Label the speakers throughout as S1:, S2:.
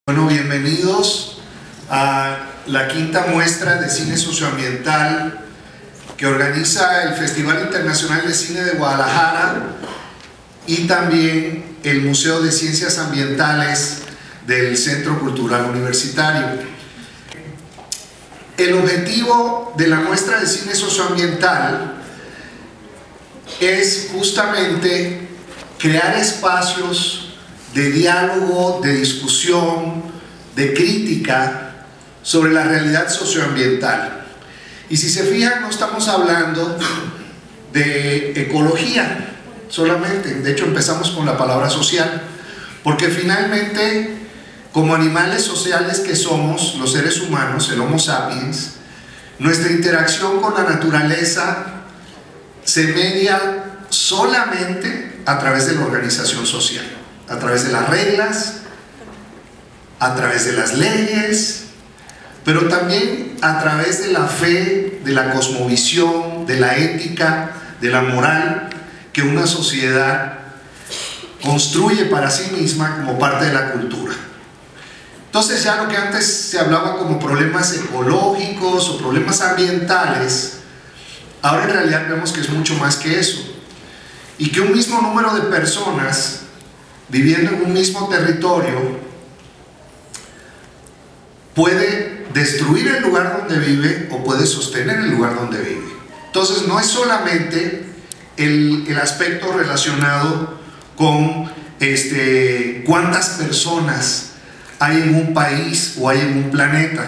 S1: Bueno, bienvenidos a la quinta muestra de cine socioambiental que organiza el Festival Internacional de Cine de Guadalajara y también el Museo de Ciencias Ambientales del Centro Cultural Universitario. El objetivo de la muestra de cine socioambiental es justamente crear espacios de diálogo, de discusión, de crítica sobre la realidad socioambiental. Y si se fijan, no estamos hablando de ecología solamente, de hecho empezamos con la palabra social, porque finalmente, como animales sociales que somos, los seres humanos, el Homo sapiens, nuestra interacción con la naturaleza se media solamente a través de la organización social, a través de las reglas, a través de las leyes, pero también a través de la fe, de la cosmovisión, de la ética, de la moral que una sociedad construye para sí misma como parte de la cultura. Entonces ya lo que antes se hablaba como problemas ecológicos o problemas ambientales, ahora en realidad vemos que es mucho más que eso, y que un mismo número de personas viviendo en un mismo territorio puede destruir el lugar donde vive o puede sostener el lugar donde vive. Entonces no es solamente el aspecto relacionado con cuántas personas hay en un país o hay en un planeta.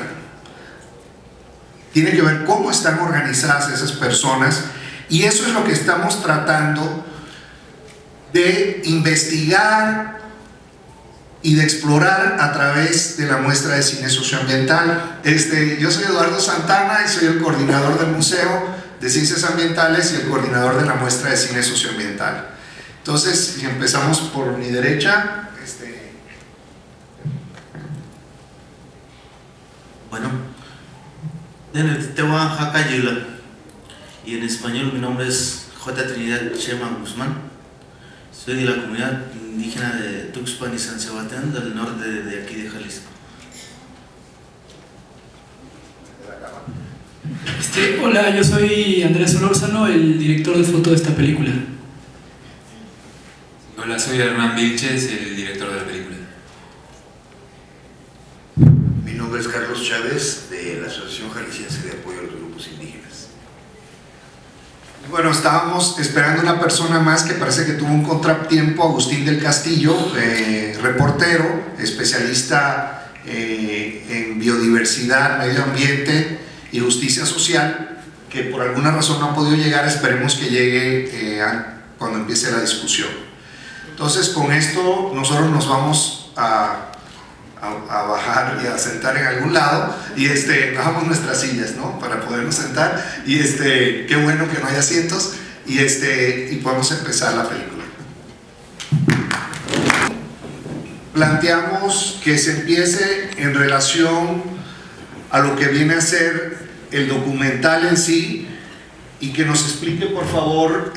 S1: Tiene que ver cómo están organizadas esas personas, y eso es lo que estamos tratando de investigar y de explorar a través de la muestra de cine socioambiental. Yo soy Eduardo Santana y soy el coordinador del Museo de Ciencias Ambientales y el coordinador de la muestra de cine socioambiental. Entonces, si empezamos por mi derecha.
S2: Bueno, en el Tehuan Jacayula, y en español mi nombre es J. Trinidad Chema Guzmán. Soy de la comunidad indígena de Tuxpan y San Sebastián, del norte de aquí de Jalisco.
S3: Hola, yo soy Andrés Solórzano, el director de foto de esta película.
S4: Hola, soy Hernán Vilches, el director de la película.
S5: Mi nombre es Carlos Chávez, de la Asociación Jalisciense de Apoyo a los Grupos Indígenas.
S1: Bueno, estábamos esperando una persona más que parece que tuvo un contratiempo, Agustín del Castillo, reportero, especialista en biodiversidad, medio ambiente y justicia social, que por alguna razón no ha podido llegar. Esperemos que llegue cuando empiece la discusión. Entonces, con esto nosotros nos vamos a bajar y a sentar en algún lado, y bajamos nuestras sillas, ¿no?, para podernos sentar, y qué bueno que no hay asientos, y podemos empezar la película. Planteamos que se empiece en relación a lo que viene a ser el documental en sí, y que nos explique, por favor,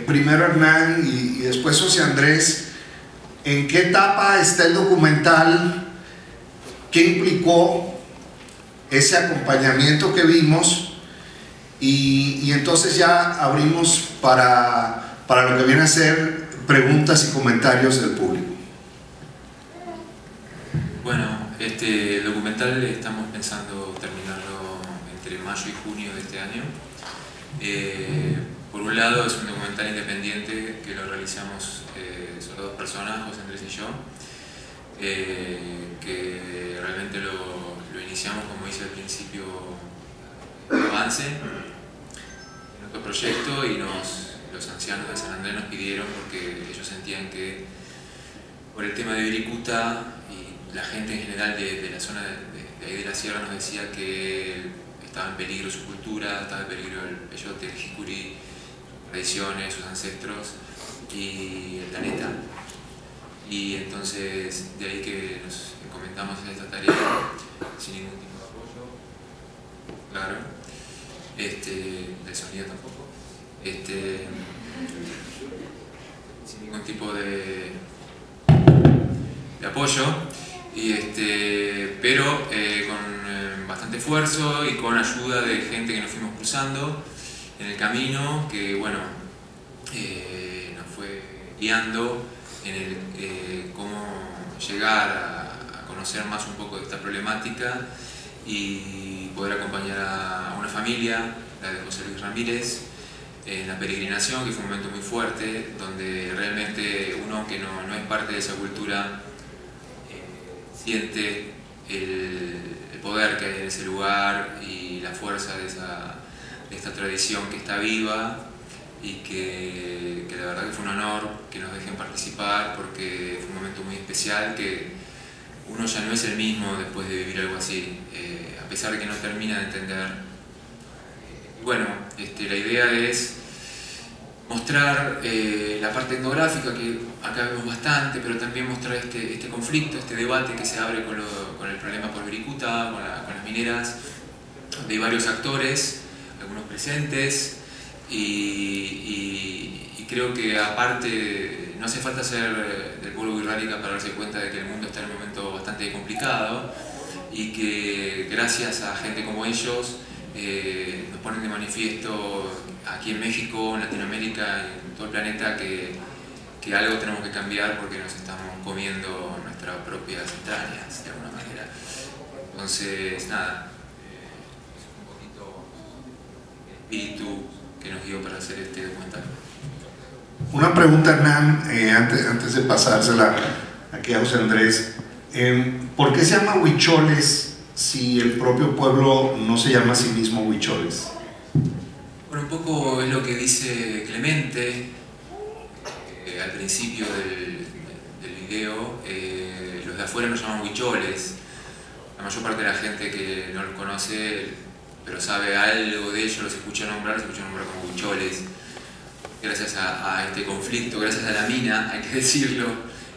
S1: primero Hernán y después José Andrés, ¿en qué etapa está el documental? ¿Qué implicó ese acompañamiento que vimos? Y entonces ya abrimos para lo que viene a ser preguntas y comentarios del público.
S4: Bueno, este documental estamos pensando terminarlo entre mayo y junio de este año. Por un lado, es un documental independiente que lo realizamos solo dos personas, José Andrés y yo, que realmente lo iniciamos, como hice al principio, avance en otro proyecto, y los ancianos de San Andrés nos pidieron, porque ellos sentían que por el tema de Viricuta y la gente en general de la zona de ahí de la sierra nos decía que estaba en peligro su cultura, estaba en peligro el peyote, el jicuri, tradiciones, sus ancestros y el planeta. Y entonces de ahí que nos encomendamos a esta tarea sin ningún tipo de apoyo, claro, de sonido tampoco, sin ningún tipo de apoyo, pero con bastante esfuerzo y con ayuda de gente que nos fuimos cruzando en el camino, que bueno, nos fue guiando en cómo llegar a conocer más un poco de esta problemática y poder acompañar a una familia, la de José Luis Ramírez, en la peregrinación, que fue un momento muy fuerte, donde realmente uno que no es parte de esa cultura siente el poder que hay en ese lugar y la fuerza de esta tradición que está viva, y que la verdad que fue un honor que nos dejen participar, porque fue un momento muy especial, que uno ya no es el mismo después de vivir algo así, a pesar de que no termina de entender. Bueno, la idea es mostrar la parte etnográfica, que acá vemos bastante, pero también mostrar este conflicto, este debate que se abre con el problema por Wirikuta, con las mineras. Hay varios actores, algunos presentes, y creo que aparte no hace falta ser del pueblo wixárika para darse cuenta de que el mundo está en un momento bastante complicado, y que gracias a gente como ellos nos ponen de manifiesto aquí en México, en Latinoamérica, en todo el planeta, que algo tenemos que cambiar, porque nos estamos comiendo nuestras propias entrañas de alguna manera. Entonces, nada, es un poquito el espíritu que nos guió para hacer este documental.
S1: Una pregunta, Hernán, antes de pasársela aquí a José Andrés. ¿Por qué se llama huicholes si el propio pueblo no se llama a sí mismo huicholes?
S4: Bueno, un poco es lo que dice Clemente al principio del video. Los de afuera nos llaman huicholes. La mayor parte de la gente que no los conoce, pero sabe algo de ellos, los escucha nombrar como huicholes. Gracias a este conflicto, gracias a la mina, hay que decirlo,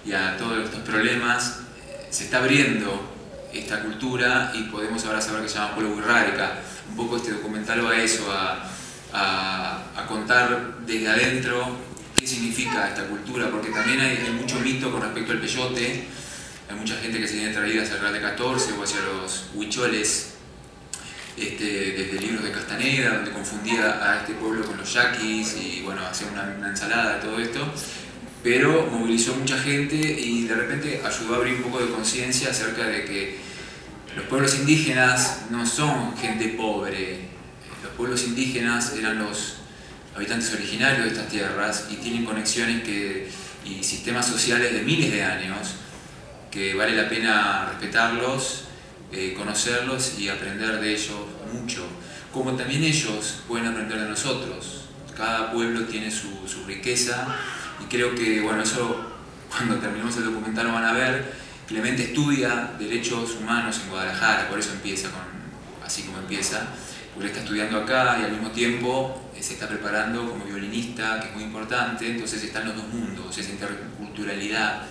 S4: y a todos estos problemas, se está abriendo esta cultura, y podemos ahora saber que se llama pueblo wixárika. Un poco este documental va a eso, a contar desde adentro qué significa esta cultura, porque también hay mucho mito con respecto al peyote. Hay mucha gente que se tiene traída hacia el Real de 14 o hacia los huicholes, desde libros de Castaneda, donde confundía a este pueblo con los yaquis, y bueno, hacía una ensalada de todo esto, pero movilizó mucha gente y de repente ayudó a abrir un poco de conciencia acerca de que los pueblos indígenas no son gente pobre. Los pueblos indígenas eran los habitantes originarios de estas tierras, y tienen conexiones y sistemas sociales de miles de años, que vale la pena respetarlos, conocerlos y aprender de ellos mucho, como también ellos pueden aprender de nosotros. Cada pueblo tiene su riqueza, y creo que, bueno, eso cuando terminemos el documental lo van a ver. Clemente estudia derechos humanos en Guadalajara, por eso empieza así como empieza, porque él está estudiando acá y al mismo tiempo se está preparando como violinista, que es muy importante. Entonces están los dos mundos, esa interculturalidad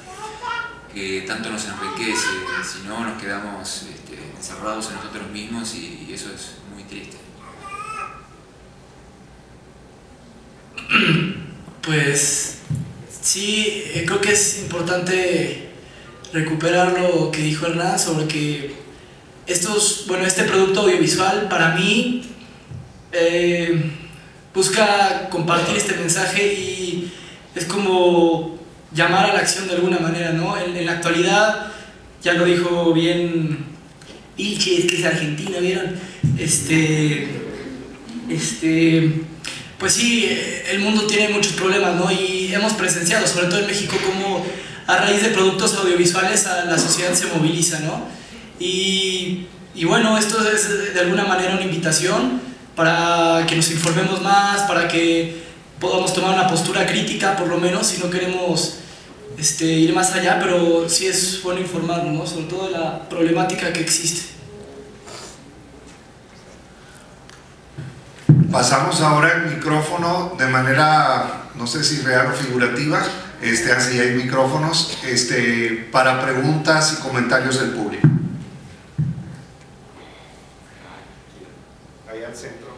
S4: que tanto nos enriquece. Si no, nos quedamos encerrados en nosotros mismos, y eso es muy triste.
S3: Pues sí, creo que es importante recuperar lo que dijo Hernán sobre que este producto audiovisual para mí busca compartir este mensaje, y es como llamar a la acción de alguna manera, ¿no? En la actualidad, ya lo dijo bien Vilches, que es argentina, ¿vieron? Pues sí, el mundo tiene muchos problemas, ¿no? Y hemos presenciado, sobre todo en México, cómo a raíz de productos audiovisuales la sociedad se moviliza, ¿no? Y bueno, esto es de alguna manera una invitación para que nos informemos más, para que podamos tomar una postura crítica, por lo menos, si no queremos ir más allá, pero sí es bueno informarnos, ¿no? Sobre todo de la problemática que existe.
S1: Pasamos ahora el micrófono de manera, no sé si real o figurativa, así hay micrófonos, para preguntas y comentarios del público. Ahí al centro.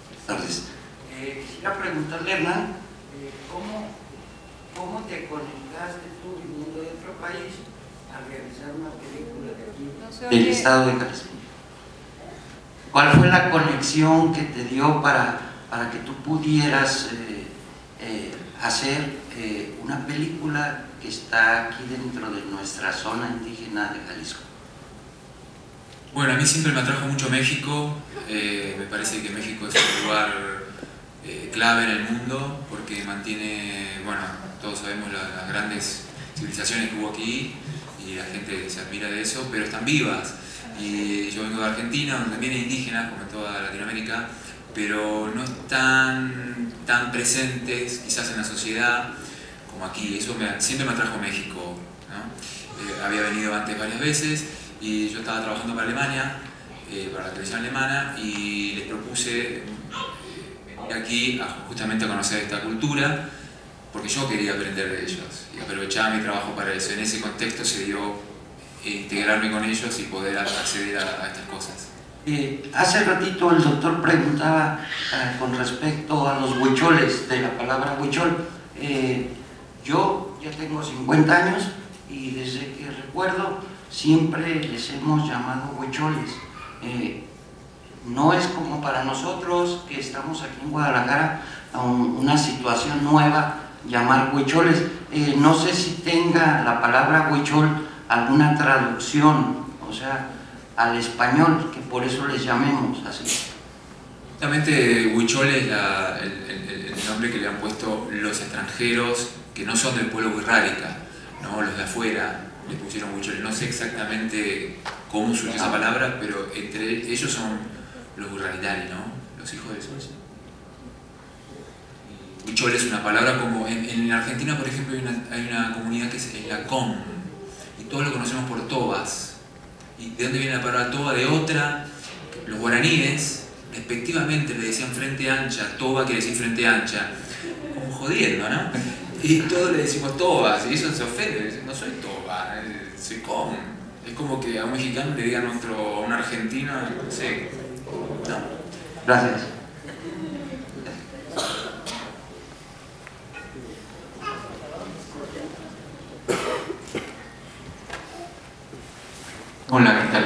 S6: Buenas tardes. Quisiera preguntarle, Hernán, ¿cómo te conectas país a realizar una película de aquí.
S7: Del estado de Jalisco. ¿Cuál fue la conexión que te dio para que tú pudieras hacer una película que está aquí dentro de nuestra zona indígena de Jalisco?
S4: Bueno, a mí siempre me atrajo mucho México. Me parece que México es un lugar clave en el mundo porque mantiene, bueno, todos sabemos las grandes civilizaciones que hubo aquí y la gente se admira de eso, pero están vivas. Y yo vengo de Argentina, donde también hay indígenas, como en toda Latinoamérica, pero no están tan presentes quizás en la sociedad como aquí. Eso siempre me atrajo México, ¿no? Había venido antes varias veces y yo estaba trabajando para Alemania, para la televisión alemana, y les propuse venir aquí justamente a conocer esta cultura porque yo quería aprender de ellos y aprovechaba mi trabajo para eso. En ese contexto se dio integrarme con ellos y poder acceder a estas cosas.
S7: Hace ratito el doctor preguntaba con respecto a los huicholes, de la palabra huichol. Yo ya tengo 50 años y desde que recuerdo siempre les hemos llamado huicholes. No es como para nosotros que estamos aquí en Guadalajara una situación nueva llamar huicholes. No sé si tenga la palabra huichol alguna traducción, o sea, al español, que por eso les llamemos así.
S4: Justamente huichol es el nombre que le han puesto los extranjeros que no son del pueblo wixárika, ¿no? Los de afuera le pusieron huichol. No sé exactamente cómo surgió esa palabra, pero entre ellos son los wixáritari, ¿no? Los hijos del sol. Huichol es una palabra como en Argentina, por ejemplo, hay una comunidad que es la Com, y todos lo conocemos por tobas. ¿Y de dónde viene la palabra toba? De otra. Los guaraníes respectivamente le decían frente ancha, toba quiere decir frente ancha, como jodiendo, ¿no? Y todos le decimos tobas, y eso se ofende, no soy toba, soy com. Es como que a un mexicano le digan a un argentino, no sé, no.
S7: Gracias.
S8: Hola, ¿qué tal?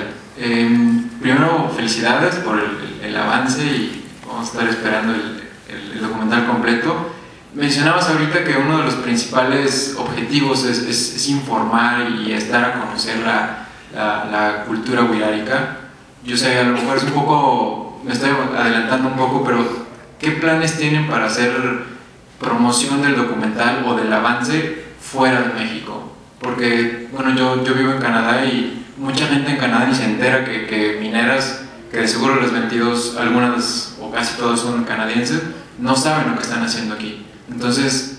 S8: Primero, felicidades por el avance y vamos a estar esperando el documental completo. Mencionabas ahorita que uno de los principales objetivos es informar y estar a conocer la cultura wixárika. Yo sé, a lo mejor es un poco, me estoy adelantando un poco, pero ¿qué planes tienen para hacer promoción del documental o del avance fuera de México? Porque, bueno, yo vivo en Canadá y mucha gente en Canadá ni se entera que mineras, que de seguro las 22, algunas o casi todas son canadienses, no saben lo que están haciendo aquí. Entonces,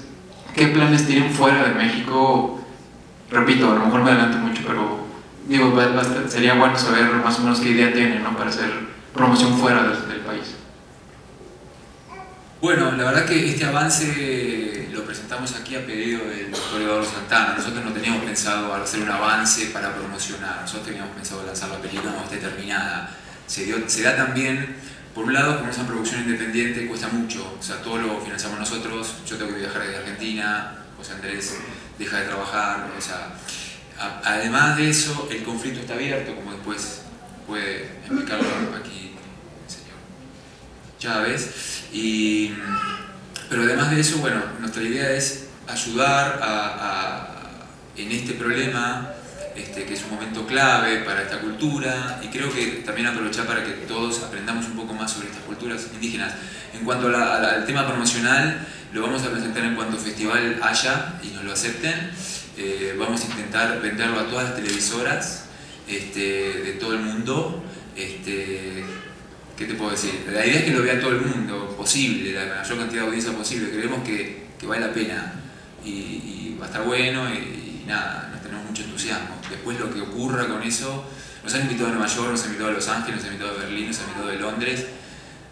S8: ¿qué planes tienen fuera de México? Repito, a lo mejor me adelanto mucho, pero digo, sería bueno saber más o menos qué idea tienen, ¿no?, para hacer promoción fuera del país.
S4: Bueno, la verdad que este avance lo presentamos aquí a pedido del doctor Eduardo Santana. Nosotros no teníamos pensado hacer un avance para promocionar, nosotros teníamos pensado lanzar la película cuando esté terminada. Se da también, por un lado, como es una producción independiente, cuesta mucho, o sea, todo lo financiamos nosotros. Yo tengo que viajar desde Argentina, José Andrés deja de trabajar, o sea, además de eso, el conflicto está abierto, como después puede explicarlo aquí el señor Chávez. Pero además de eso, bueno, nuestra idea es ayudar en este problema, que es un momento clave para esta cultura, y creo que también aprovechar para que todos aprendamos un poco más sobre estas culturas indígenas. En cuanto al tema promocional, lo vamos a presentar en cuanto festival haya y nos lo acepten. Vamos a intentar venderlo a todas las televisoras de todo el mundo. ¿Qué te puedo decir? La idea es que lo vea todo el mundo, posible, la mayor cantidad de audiencia posible. Creemos que vale la pena y va a estar bueno y nada, nos tenemos mucho entusiasmo. Después lo que ocurra con eso, nos han invitado a Nueva York, nos han invitado a Los Ángeles, nos han invitado a Berlín, nos han invitado de Londres,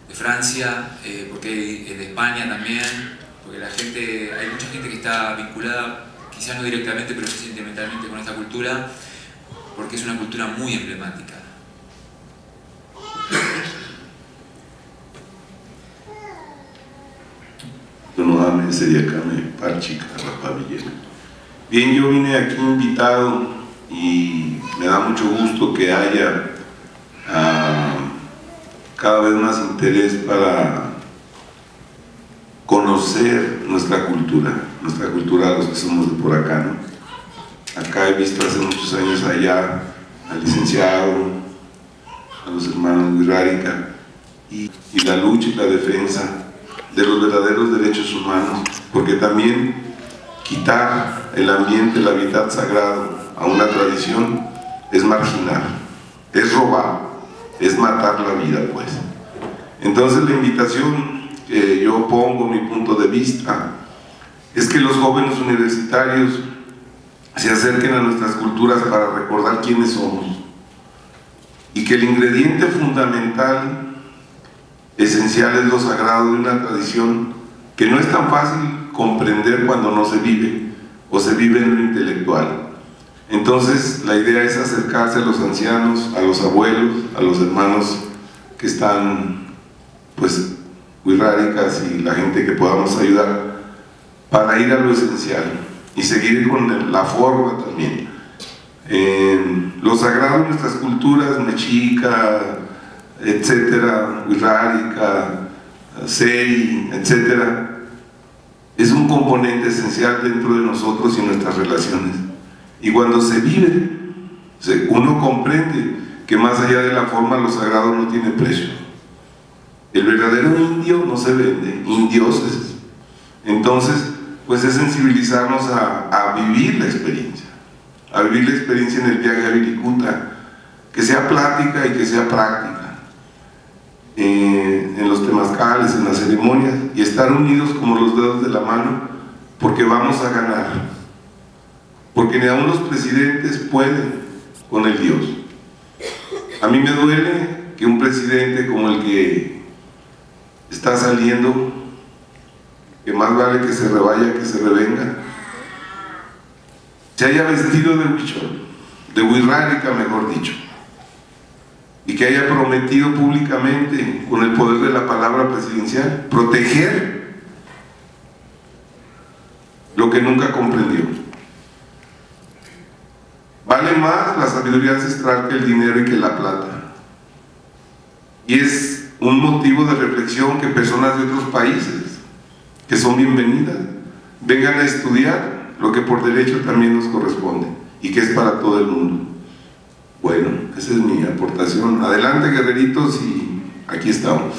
S4: de Francia, porque de España también, porque hay mucha gente que está vinculada, quizás no directamente, pero sí sentimentalmente con esta cultura, porque es una cultura muy emblemática.
S9: Nuevamente sería Kame Parchika Rapavillena. Bien, yo vine aquí invitado y me da mucho gusto que haya cada vez más interés para conocer nuestra cultura de los que somos de por acá, ¿no? Acá he visto hace muchos años allá al licenciado, a los hermanos Wixárika, y la lucha y la defensa de los verdaderos derechos humanos, porque también quitar el ambiente, el hábitat sagrado a una tradición es marginar, es robar, es matar la vida, pues. Entonces la invitación que yo pongo, mi punto de vista, es que los jóvenes universitarios se acerquen a nuestras culturas para recordar quiénes somos, y que el ingrediente fundamental, esencial, es lo sagrado de una tradición que no es tan fácil comprender cuando no se vive, o se vive en lo intelectual. Entonces la idea es acercarse a los ancianos, a los abuelos, a los hermanos que están, pues, Wixárikas y la gente que podamos ayudar, para ir a lo esencial y seguir con la forma también. Lo sagrado de nuestras culturas, mexica, etcétera, Wixárika, Sei, etcétera, es un componente esencial dentro de nosotros y nuestras relaciones. Y cuando se vive, uno comprende que más allá de la forma, lo sagrado no tiene precio. El verdadero indio no se vende, indioses. Entonces, pues es sensibilizarnos a vivir la experiencia, en el viaje a Wirikuta, que sea plática y que sea práctica, en los temazcales, en las ceremonias, y estar unidos como los dedos de la mano, porque vamos a ganar, porque ni aun los presidentes pueden con el Dios. A mí me duele que un presidente como el que está saliendo, que más vale que se revaya que se revenga, se haya vestido de huichol, de Wixárika mejor dicho, y que haya prometido públicamente, con el poder de la palabra presidencial, proteger lo que nunca comprendió. Vale más la sabiduría ancestral que el dinero y que la plata, y es un motivo de reflexión que personas de otros países, que son bienvenidas, vengan a estudiar lo que por derecho también nos corresponde y que es para todo el mundo. Bueno, esa es mi aportación. Adelante, guerreritos, y aquí estamos.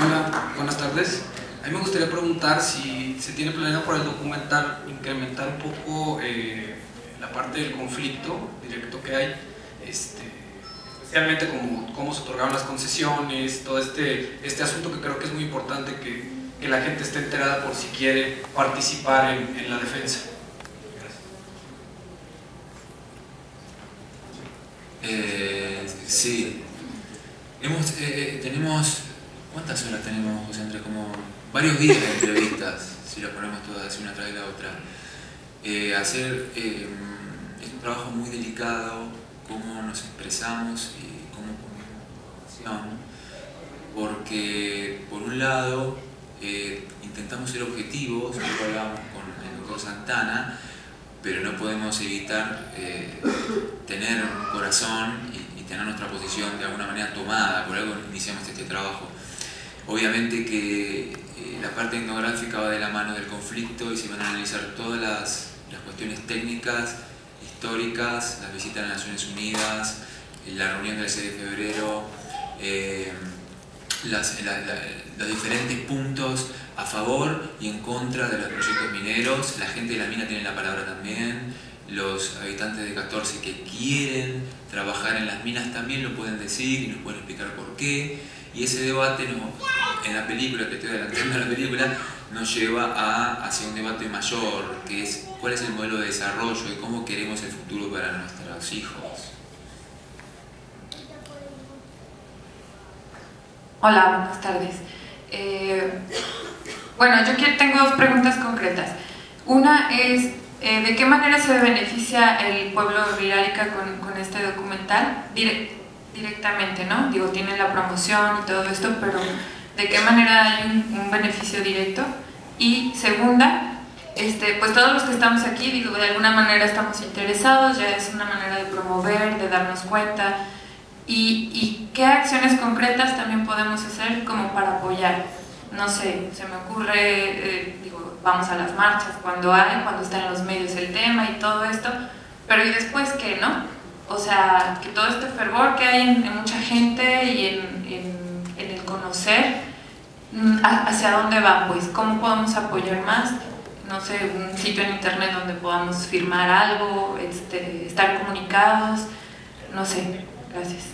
S10: Hola, buenas tardes. A mí me gustaría preguntar si se tiene planeado por el documental incrementar un poco la parte del conflicto directo que hay, especialmente cómo se otorgaron las concesiones, todo este asunto que creo que es muy importante que la gente esté enterada por si quiere participar en la defensa.
S4: Sí, tenemos, ¿cuántas horas tenemos, José Andrés? Como varios días de entrevistas, si lo ponemos todas así una tras la otra. Es un trabajo muy delicado, cómo nos expresamos y cómo ponemos información, porque por un lado intentamos ser objetivos, luego hablábamos con el doctor Santana, pero no podemos evitar tener un corazón y tener nuestra posición de alguna manera tomada, por algo iniciamos este trabajo. Obviamente que la parte etnográfica va de la mano del conflicto y se van a analizar todas las cuestiones técnicas, históricas, las visitas a las Naciones Unidas, la reunión del 6 de febrero, los diferentes puntos a favor y en contra de los proyectos mineros. La gente de la mina tiene la palabra también, los habitantes de 14 que quieren trabajar en las minas también lo pueden decir y nos pueden explicar por qué, y ese debate en la película, que estoy adelantando a la película, nos lleva hacia un debate mayor, que es cuál es el modelo de desarrollo y cómo queremos el futuro para nuestros hijos.
S11: Hola, buenas tardes. Bueno, yo tengo dos preguntas concretas. Una es, ¿de qué manera se beneficia el pueblo Wixárika con este documental? directamente, ¿no? Digo, tienen la promoción y todo esto, pero ¿de qué manera hay un beneficio directo? Y segunda, pues todos los que estamos aquí, digo, de alguna manera estamos interesados, ya es una manera de promover, de darnos cuenta, y qué acciones concretas también podemos hacer como para apoyar. No sé, se me ocurre, digo, vamos a las marchas cuando está en los medios el tema y todo esto, pero ¿y después qué, no? O sea, que todo este fervor que hay en mucha gente y en el conocer, ¿hacia dónde va? Pues, ¿cómo podemos apoyar más? No sé, un sitio en internet donde podamos firmar algo, estar comunicados, no sé. Gracias.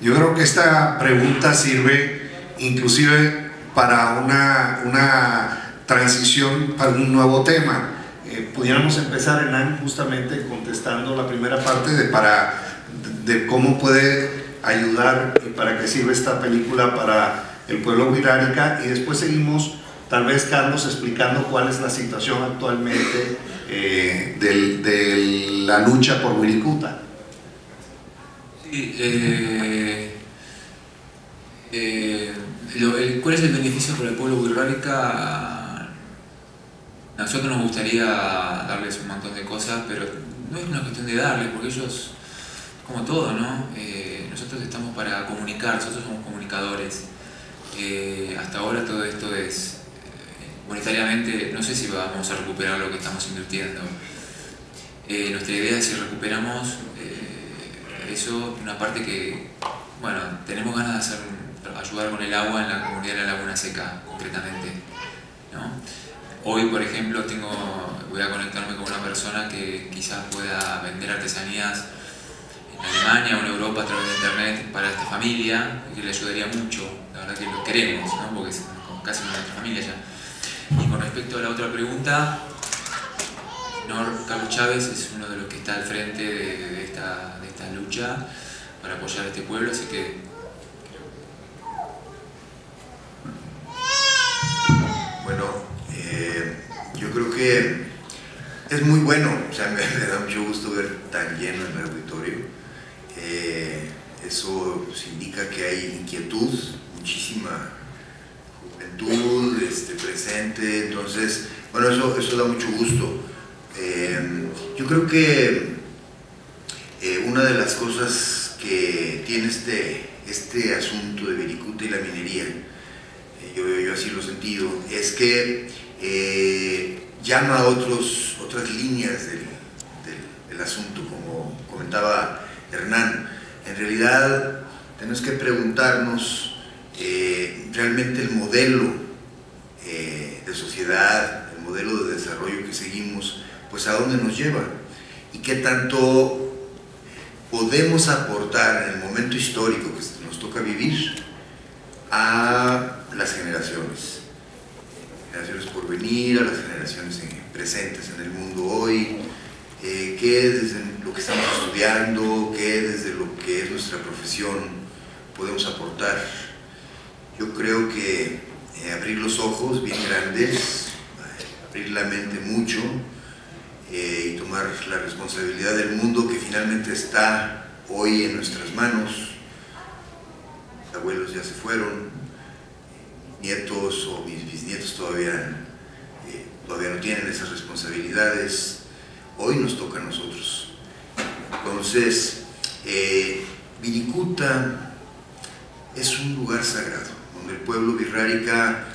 S1: Yo creo que esta pregunta sirve inclusive para una transición para un nuevo tema. Pudiéramos empezar, Hernán, justamente contestando la primera parte de cómo puede ayudar y para qué sirve esta película para el pueblo wixárika, y después seguimos, tal vez, Carlos, explicando cuál es la situación actualmente de la lucha por Wirikuta.
S4: Sí, ¿cuál es el beneficio para el pueblo wixárika? A nosotros nos gustaría darles un montón de cosas, pero no es una cuestión de darles, porque ellos, como todo, ¿no? Nosotros estamos para comunicar, nosotros somos comunicadores. Hasta ahora todo esto es, monetariamente, no sé si vamos a recuperar lo que estamos invirtiendo. Nuestra idea es si recuperamos eso, una parte que, bueno, tenemos ganas de ayudar con el agua en la comunidad de la Laguna Seca, concretamente, ¿no? Hoy, por ejemplo, voy a conectarme con una persona que quizás pueda vender artesanías en Alemania o en Europa a través de internet para esta familia, que le ayudaría mucho. La verdad que lo queremos, ¿no? Porque es casi una de nuestra familia ya. Y con respecto a la otra pregunta, Carlos Chávez es uno de los que está al frente de esta lucha para apoyar a este pueblo, así que
S5: bueno, yo creo que es muy bueno, o sea, me da mucho gusto ver tan lleno el auditorio. Eso pues, indica que hay inquietud, muchísima juventud presente, entonces, bueno, eso da mucho gusto. Yo creo que una de las cosas que tiene este asunto de Wirikuta y la minería, yo así lo he sentido, es que llama a otras líneas del asunto, como comentaba Hernán. En realidad tenemos que preguntarnos realmente el modelo de sociedad, el modelo de desarrollo que seguimos, pues a dónde nos lleva y qué tanto podemos aportar en el momento histórico que nos toca vivir a las generaciones por venir, a las generaciones presentes en el mundo hoy, qué desde lo que estamos estudiando, qué desde lo que es nuestra profesión podemos aportar. Yo creo que abrir los ojos bien grandes, abrir la mente mucho y tomar la responsabilidad del mundo que finalmente está hoy en nuestras manos. Mis abuelos ya se fueron, nietos o mis bisnietos todavía no tienen esas responsabilidades. Hoy nos toca a nosotros. Entonces, Wirikuta es un lugar sagrado, donde el pueblo wixárika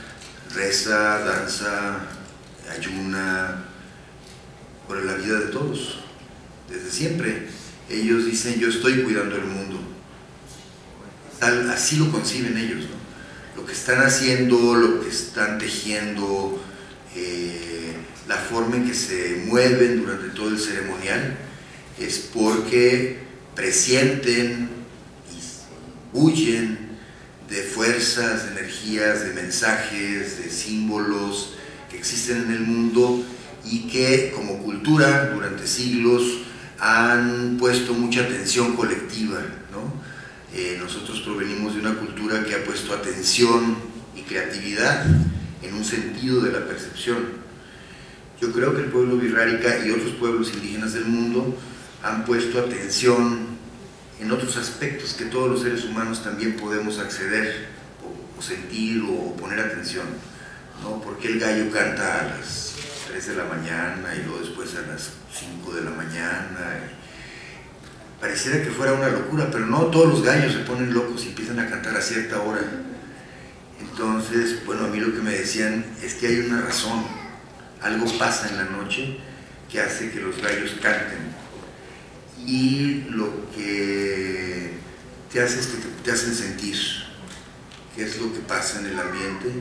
S5: reza, danza, ayuna por la vida de todos. Desde siempre ellos dicen: yo estoy cuidando el mundo. Así lo conciben ellos, ¿no? Lo que están haciendo, lo que están tejiendo, la forma en que se mueven durante todo el ceremonial, es porque presienten y huyen de fuerzas, de energías, de mensajes, de símbolos que existen en el mundo y que como cultura durante siglos han puesto mucha atención colectiva, ¿no? Nosotros provenimos de una cultura que ha puesto atención y creatividad en un sentido de la percepción. Yo creo que el pueblo wixárika y otros pueblos indígenas del mundo han puesto atención en otros aspectos que todos los seres humanos también podemos acceder o sentir o poner atención, ¿no? Porque el gallo canta a las 3 de la mañana y luego después a las 5 de la mañana. Pareciera que fuera una locura, pero no, todos los gallos se ponen locos y empiezan a cantar a cierta hora. Entonces, bueno, a mí lo que me decían es que hay una razón, algo pasa en la noche que hace que los gallos canten. Y lo que te hace es que te hacen sentir qué es lo que pasa en el ambiente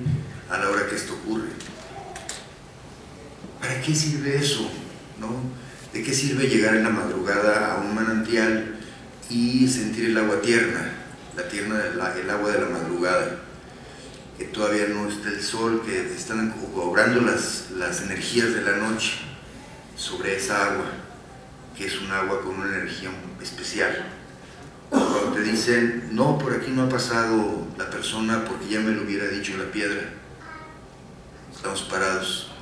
S5: a la hora que esto ocurre. ¿Para qué sirve eso? ¿No? ¿De qué sirve llegar en la madrugada a un manantial y sentir el agua tierna, el agua de la madrugada? Que todavía no está el sol, que están cobrando las energías de la noche sobre esa agua, que es un agua con una energía especial. Cuando te dicen, no, por aquí no ha pasado la persona porque ya me lo hubiera dicho la piedra, estamos parados.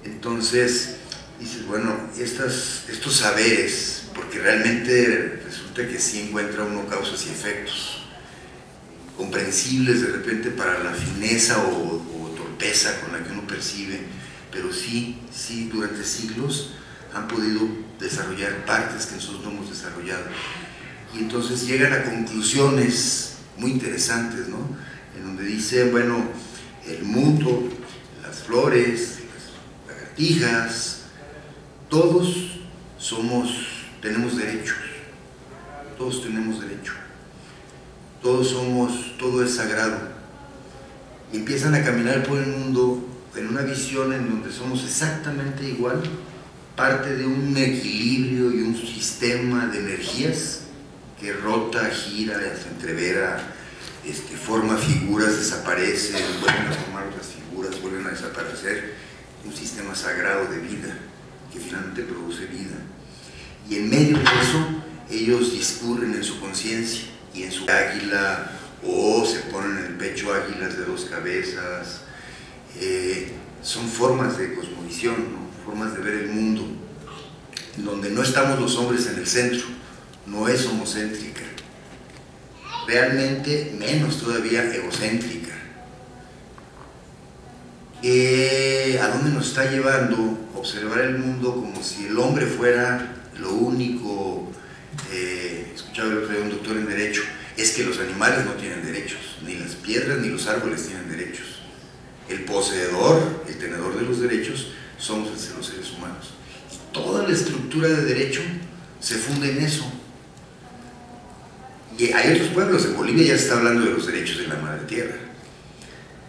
S5: Entonces dices, bueno, estos saberes, porque realmente resulta que sí encuentra uno causas y efectos comprensibles de repente para la fineza o torpeza con la que uno percibe, pero sí, durante siglos han podido desarrollar partes que nosotros no hemos desarrollado. Y entonces llegan a conclusiones muy interesantes, ¿no? En donde dicen, bueno, el mundo, las flores, las lagartijas, todos tenemos derechos, todos tenemos derecho, todo es sagrado. Y empiezan a caminar por el mundo en una visión en donde somos exactamente igual, parte de un equilibrio y un sistema de energías que rota, gira, se entrevera, forma figuras, desaparecen, vuelven a formar otras figuras, vuelven a desaparecer, un sistema sagrado de vida que finalmente produce vida. Y en medio de eso ellos discurren en su conciencia y en su águila, o se ponen en el pecho águilas de 2 cabezas. Son formas de cosmovisión, ¿no? Formas de ver el mundo, en donde no estamos los hombres en el centro, no es homocéntrica, realmente menos todavía egocéntrica. ¿A dónde nos está llevando observar el mundo como si el hombre fuera lo único? Escuchaba el otro día un doctor en Derecho, es que los animales no tienen derechos, ni las piedras ni los árboles tienen derechos. El poseedor, el tenedor de los derechos, somos los seres humanos. Y toda la estructura de derecho se funde en eso. Y hay otros pueblos, en Bolivia ya se está hablando de los derechos de la madre tierra,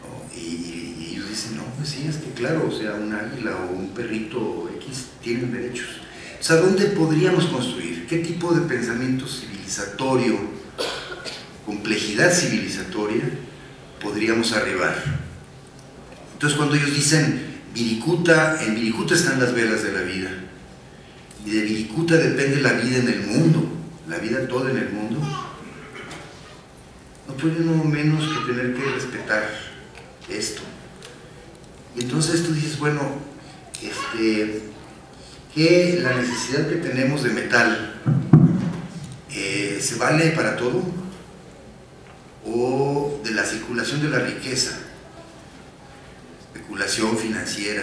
S5: ¿no? Y ellos dicen, no, pues sí, es que claro, o sea, un águila o un perrito X tienen derechos. O sea, ¿dónde podríamos construir? ¿Qué tipo de pensamiento civilizatorio, complejidad civilizatoria podríamos arribar? Entonces cuando ellos dicen Virikuta, en Virikuta están las velas de la vida, y de Virikuta depende la vida en el mundo, la vida toda en el mundo, no puede uno menos que tener que respetar esto. Y entonces tú dices, bueno, que la necesidad que tenemos de metal ¿se vale para todo? ¿O de la circulación de la riqueza, especulación financiera,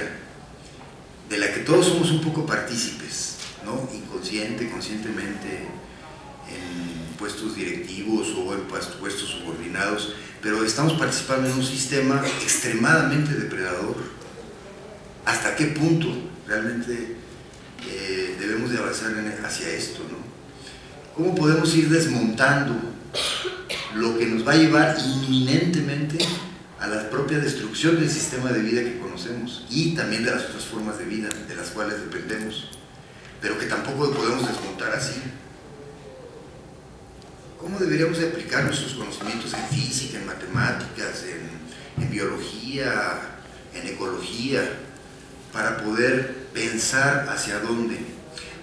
S5: de la que todos somos un poco partícipes, ¿no? Conscientemente, en puestos directivos o en puestos subordinados, pero estamos participando en un sistema extremadamente depredador? ¿Hasta qué punto realmente debemos de avanzar hacia esto, ¿no? ¿Cómo podemos ir desmontando lo que nos va a llevar inminentemente a la propia destrucción del sistema de vida que conocemos y también de las otras formas de vida de las cuales dependemos, pero que tampoco podemos desmontar así? ¿Cómo deberíamos de aplicar nuestros conocimientos en física, en matemáticas, en biología, en ecología, para poder pensar hacia dónde?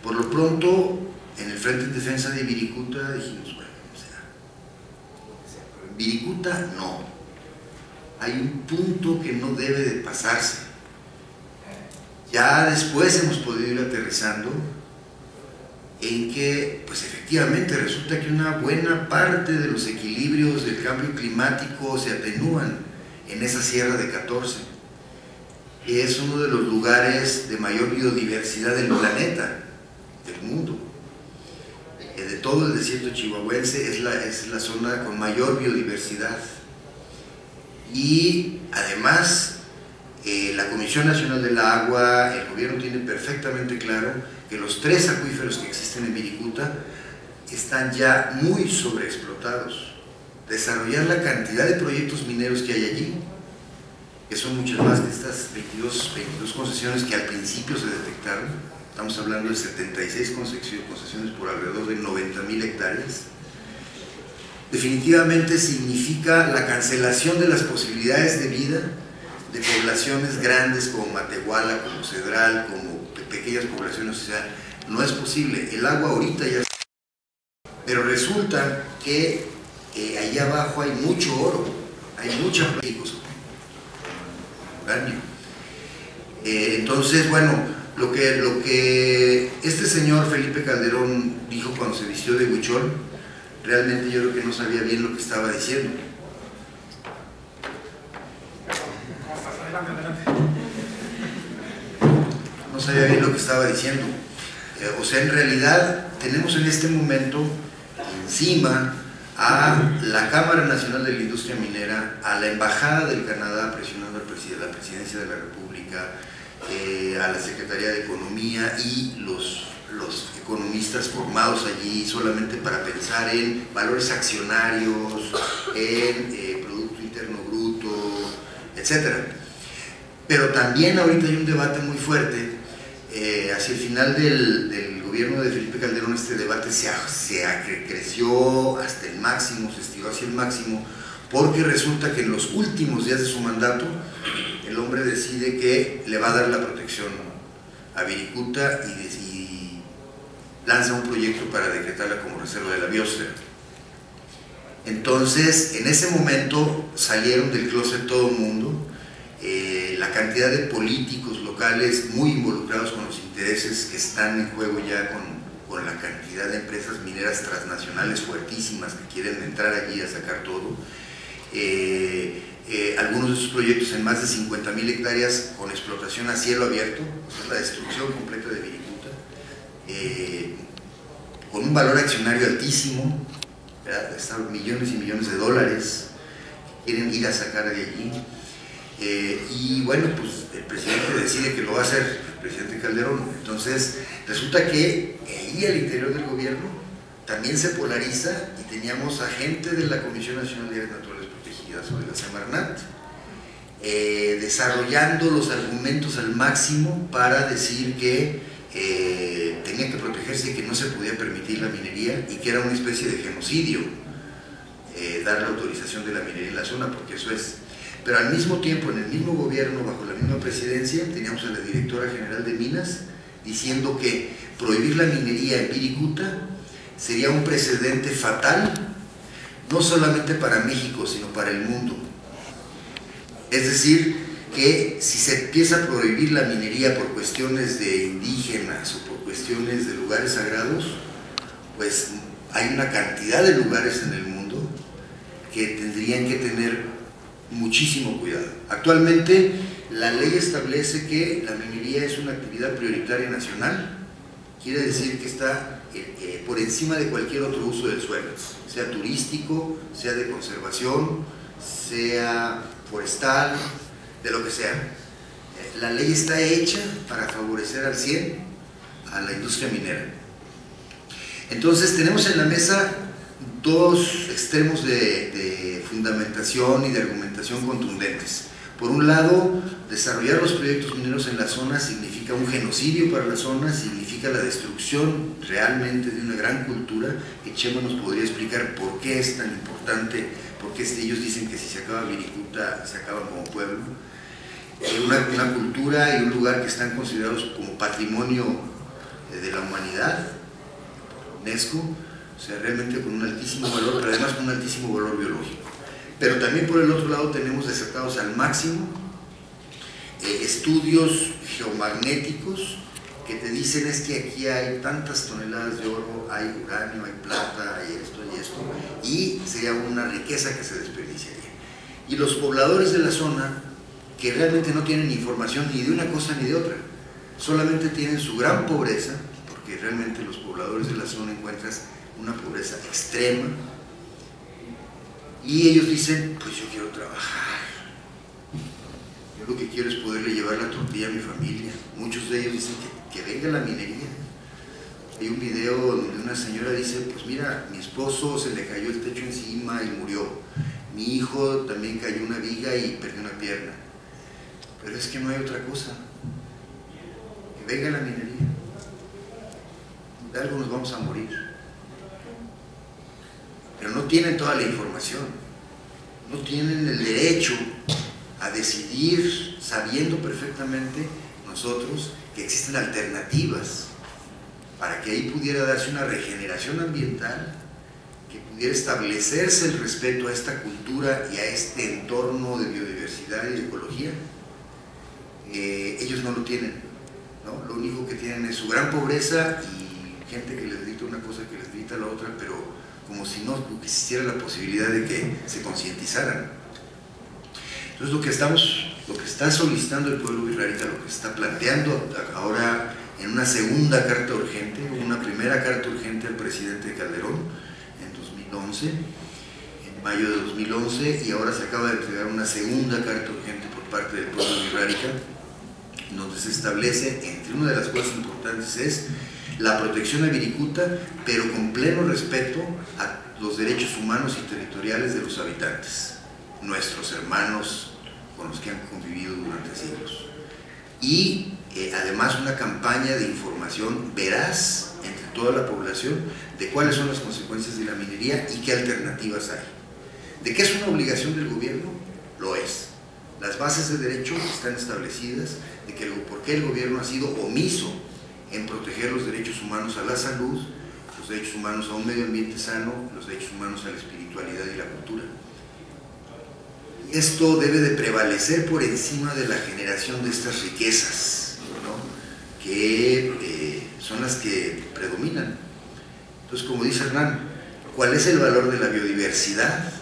S5: Por lo pronto, en el Frente en Defensa de Virikuta dijimos, bueno, o sea, en Virikuta no. Hay un punto que no debe de pasarse. Ya después hemos podido ir aterrizando en que pues efectivamente resulta que una buena parte de los equilibrios del cambio climático se atenúan en esa Sierra de 14. Es uno de los lugares de mayor biodiversidad del planeta, del mundo. De todo el desierto chihuahuense es la zona con mayor biodiversidad. Y además la Comisión Nacional del Agua, el gobierno tiene perfectamente claro que los 3 acuíferos que existen en Viricuta están ya muy sobreexplotados. Desarrollar la cantidad de proyectos mineros que hay allí, que son muchas más que estas 22 concesiones que al principio se detectaron, estamos hablando de 76 concesiones por alrededor de 90,000 hectáreas, definitivamente significa la cancelación de las posibilidades de vida de poblaciones grandes como Matehuala, como Cedral, como pequeñas poblaciones. O sea, no es posible. El agua ahorita ya está, pero resulta que ahí abajo hay mucho oro, hay mucha plásticos, entonces, bueno, lo que este señor Felipe Calderón dijo cuando se vistió de huichol, realmente yo creo que no sabía bien lo que estaba diciendo. No sabía bien lo que estaba diciendo. O sea, en realidad tenemos en este momento encima a la Cámara Nacional de la Industria Minera, a la Embajada del Canadá presionando a la Presidencia de la República, a la Secretaría de Economía y los economistas formados allí solamente para pensar en valores accionarios, en Producto Interno Bruto, etc. Pero también ahorita hay un debate muy fuerte. Hacia el final del gobierno de Felipe Calderón este debate se creció hasta el máximo, se estiró hacia el máximo, porque resulta que en los últimos días de su mandato el hombre decide que le va a dar la protección a Viricuta y lanza un proyecto para decretarla como reserva de la biosfera. Entonces, en ese momento salieron del closet todo el mundo. La cantidad de políticos locales muy involucrados con los intereses que están en juego ya con la cantidad de empresas mineras transnacionales fuertísimas que quieren entrar allí a sacar todo. Algunos de esos proyectos en más de 50,000 hectáreas con explotación a cielo abierto, o sea, la destrucción completa de Viricuta, con un valor accionario altísimo, ¿verdad? Están millones y millones de dólares que quieren ir a sacar de allí. Y bueno, pues el presidente decide que lo va a hacer, el presidente Calderón. Entonces resulta que ahí al interior del gobierno también se polariza y teníamos a gente de la Comisión Nacional de Áreas Naturales Protegidas o de la Semarnat desarrollando los argumentos al máximo para decir que tenía que protegerse y que no se podía permitir la minería y que era una especie de genocidio dar la autorización de la minería en la zona, porque eso es. Pero al mismo tiempo, en el mismo gobierno, bajo la misma presidencia, teníamos a la directora general de Minas diciendo que prohibir la minería en Viricuta sería un precedente fatal, no solamente para México, sino para el mundo. Es decir, que si se empieza a prohibir la minería por cuestiones de indígenas o por cuestiones de lugares sagrados, pues hay una cantidad de lugares en el mundo que tendrían que tener muchísimo cuidado. Actualmente la ley establece que la minería es una actividad prioritaria nacional, quiere decir que está por encima de cualquier otro uso del suelo, sea turístico, sea de conservación, sea forestal, de lo que sea. La ley está hecha para favorecer al 100 a la industria minera. Entonces tenemos en la mesa dos extremos de fundamentación y de argumentación contundentes. Por un lado, desarrollar los proyectos mineros en la zona significa un genocidio para la zona, significa la destrucción realmente de una gran cultura, que Chema nos podría explicar por qué es tan importante, porque ellos dicen que si se acaba Viricuta, se acaba como pueblo. Una cultura y un lugar que están considerados como patrimonio de la humanidad, UNESCO, o sea, realmente con un altísimo valor, pero además con un altísimo valor biológico. Pero también por el otro lado tenemos desertados al máximo estudios geomagnéticos que te dicen es que aquí hay tantas toneladas de oro, hay uranio, hay plata, hay esto y esto, y sería una riqueza que se desperdiciaría. Y los pobladores de la zona, que realmente no tienen información ni de una cosa ni de otra, solamente tienen su gran pobreza, porque realmente los pobladores de la zona encuentras una pobreza extrema, y ellos dicen, pues yo quiero trabajar, yo lo que quiero es poderle llevar la tortilla a mi familia. Muchos de ellos dicen que venga la minería. Hay un video donde una señora dice, pues mira, mi esposo se le cayó el techo encima y murió, mi hijo también cayó una viga y perdió una pierna, pero es que no hay otra cosa, que venga la minería, de algo nos vamos a morir. Pero no tienen toda la información, no tienen el derecho a decidir, sabiendo perfectamente nosotros que existen alternativas para que ahí pudiera darse una regeneración ambiental, que pudiera establecerse el respeto a esta cultura y a este entorno de biodiversidad y de ecología. Ellos no lo tienen, ¿no? Lo único que tienen es su gran pobreza y gente que les grita una cosa, que les grita la otra, pero como si no existiera la posibilidad de que se concientizaran. Entonces lo que está solicitando el pueblo birrárica, lo que está planteando ahora en una segunda carta urgente, una primera carta urgente al presidente Calderón en 2011, en mayo de 2011, y ahora se acaba de entregar una segunda carta urgente por parte del pueblo birrárica, donde se establece, entre una de las cosas importantes es la protección a Wirikuta, pero con pleno respeto a los derechos humanos y territoriales de los habitantes, nuestros hermanos con los que han convivido durante siglos. Y además una campaña de información veraz entre toda la población de cuáles son las consecuencias de la minería y qué alternativas hay. ¿De qué es una obligación del gobierno? Lo es. Las bases de derecho están establecidas de que por qué el gobierno ha sido omiso en proteger los derechos humanos a la salud, los derechos humanos a un medio ambiente sano, los derechos humanos a la espiritualidad y la cultura. Esto debe de prevalecer por encima de la generación de estas riquezas, ¿no? Que son las que predominan. Entonces, como dice Hernán, ¿cuál es el valor de la biodiversidad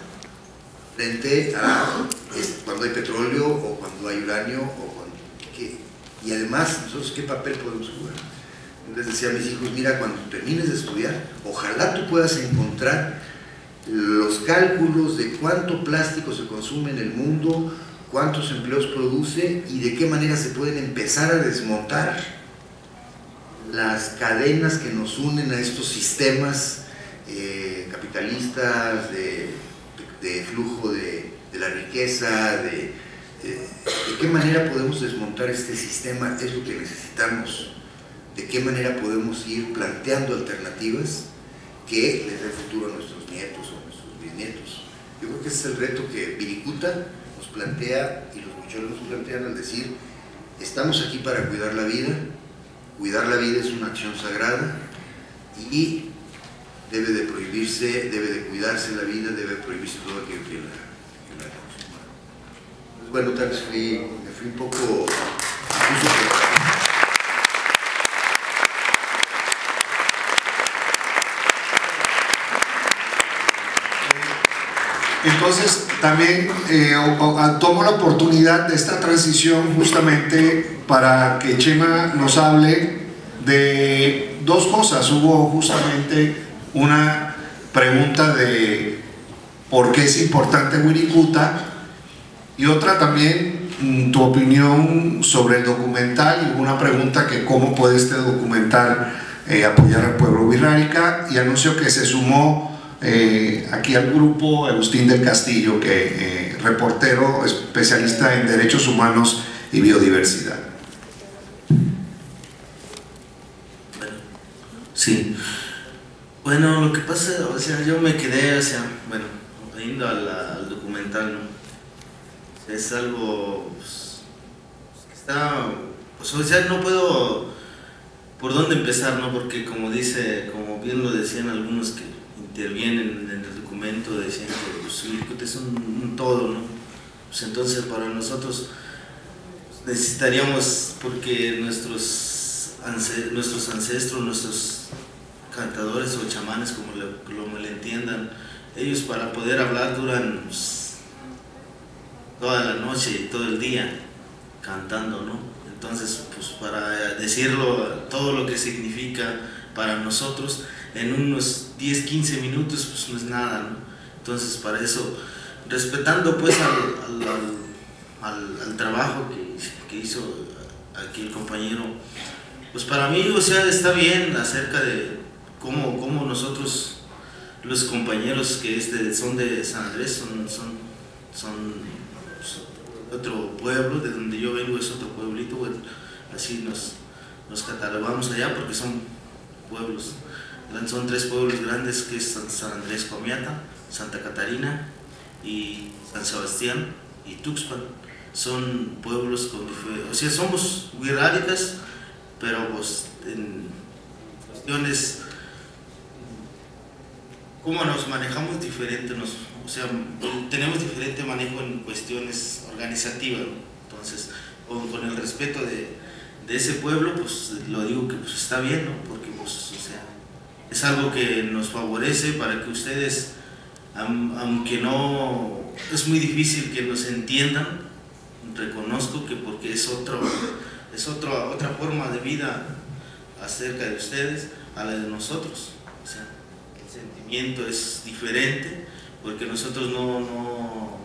S5: frente a cuando hay petróleo o cuando hay uranio? Y además, nosotros ¿qué papel podemos jugar? Les decía a mis hijos, mira, cuando termines de estudiar, ojalá tú puedas encontrar los cálculos de cuánto plástico se consume en el mundo, cuántos empleos produce y de qué manera se pueden empezar a desmontar las cadenas que nos unen a estos sistemas capitalistas de flujo de la riqueza, de qué manera podemos desmontar este sistema, es lo que necesitamos, de qué manera podemos ir planteando alternativas que les dé futuro a nuestros nietos o a nuestros bisnietos. Yo creo que ese es el reto que Wirikuta nos plantea y los huicholes nos plantean al decir, estamos aquí para cuidar la vida es una acción sagrada y debe de prohibirse, debe de cuidarse la vida, debe prohibirse todo aquello que la consuma. Pues bueno, tal vez me fui un poco...
S1: Entonces también tomo la oportunidad de esta transición justamente para que Chema nos hable de dos cosas. Hubo justamente una pregunta de por qué es importante Wirikuta y otra también tu opinión sobre el documental y una pregunta que cómo puede este documental apoyar al pueblo birrárica, y anuncio que se sumó aquí al grupo Agustín del Castillo, que reportero especialista en derechos humanos y biodiversidad.
S2: Sí, bueno, lo que pasa, o sea, yo me quedé, o sea, bueno, yendo al documental, ¿no? O sea, es algo pues, que está, pues, o sea, no puedo por dónde empezar, ¿no? Porque como bien lo decían algunos que intervienen en el documento, decían que pues, Wirikuta es un todo, ¿no? Pues entonces para nosotros necesitaríamos, porque nuestros nuestros ancestros, nuestros cantadores o chamanes, como le entiendan, ellos para poder hablar duran pues, toda la noche y todo el día cantando, ¿no? Entonces, pues para decirlo, todo lo que significa para nosotros, en unos 10-15 minutos, pues no es nada, ¿no? Entonces, para eso, respetando pues al trabajo que hizo aquí el compañero, pues para mí, o sea, está bien acerca de cómo nosotros, los compañeros que son de San Andrés, son otro pueblo, de donde yo vengo es otro pueblito, bueno, así nos catalogamos allá porque son pueblos, son 3 pueblos grandes que es San Andrés Comiata, Santa Catarina y San Sebastián y Tuxpan. Son pueblos con diferentes, o sea, somos wixárikas, pero pues en cuestiones, cómo nos manejamos diferente, o sea, tenemos diferente manejo en cuestiones organizativas, ¿no? Entonces, con el respeto de ese pueblo, pues lo digo que pues, está bien, ¿no? Porque pues, o sea, es algo que nos favorece para que ustedes, aunque no, es muy difícil que nos entiendan, reconozco que porque es otra forma de vida acerca de ustedes a la de nosotros, o sea, el sentimiento es diferente porque nosotros no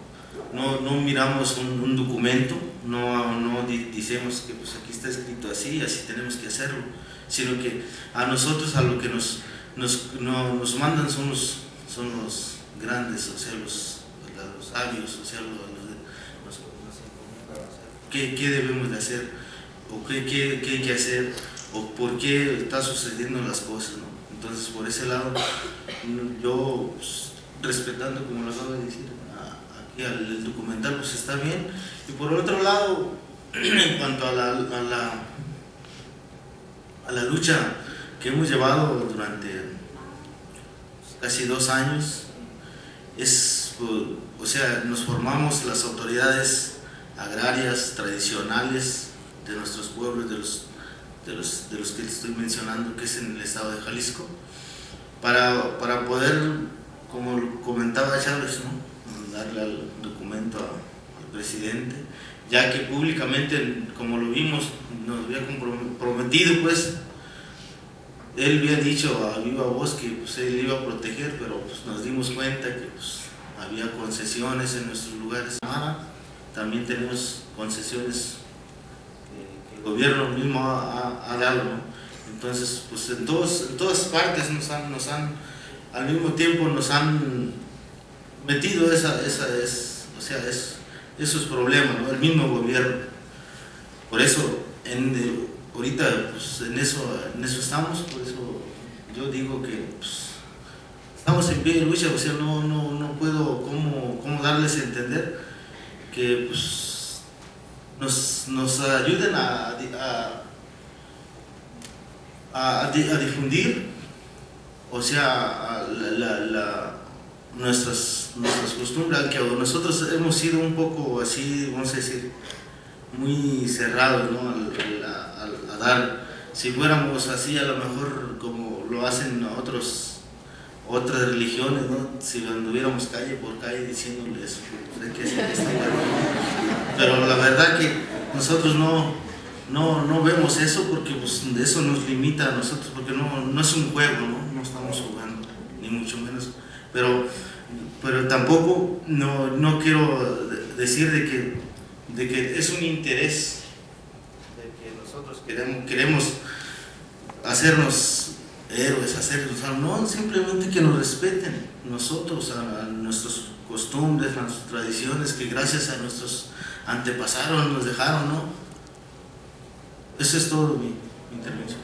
S2: miramos un documento, no decimos que pues aquí está escrito así, así tenemos que hacerlo, sino que a nosotros a lo que nos mandan son los grandes, o sea, los sabios, o sea, qué debemos de hacer, o qué hay que hacer, o por qué están sucediendo las cosas, ¿no? Entonces, por ese lado, yo, pues, respetando, como lo acabo de decir, aquí el documental, pues está bien. Y por otro lado, en cuanto a la lucha que hemos llevado durante casi 2 años, o sea, nos formamos las autoridades agrarias tradicionales de nuestros pueblos, de los que les estoy mencionando, que es en el estado de Jalisco, para poder, como comentaba Chávez, ¿no?, darle al documento al presidente, ya que públicamente, como lo vimos, nos había comprometido, pues él había dicho a viva voz que pues, él iba a proteger, pero pues, nos dimos cuenta que pues, había concesiones en nuestros lugares. También tenemos concesiones que el gobierno mismo ha dado, ¿no? Entonces, pues en todas partes al mismo tiempo nos han metido esos problemas, ¿no? El mismo gobierno. Por eso, ahorita pues, en eso estamos, por eso yo digo que pues, estamos en pie de lucha, o sea, no puedo cómo darles a entender que pues, nos ayuden a difundir, o sea, nuestras costumbres, que nosotros hemos sido un poco así, vamos a decir, muy cerrados, ¿no?, a dar. Si fuéramos así, a lo mejor como lo hacen otras religiones, ¿no?, si anduviéramos calle por calle diciéndoles que sí, está bueno. Pero la verdad que nosotros no vemos eso, porque pues, eso nos limita a nosotros, porque no es un juego, no estamos jugando, ni mucho menos. Pero tampoco no quiero decir de que es un interés, de que nosotros queremos hacernos héroes, no, simplemente que nos respeten nosotros, a nuestras costumbres, a nuestras tradiciones, que gracias a nuestros antepasados nos dejaron, ¿no? Eso es todo mi intervención.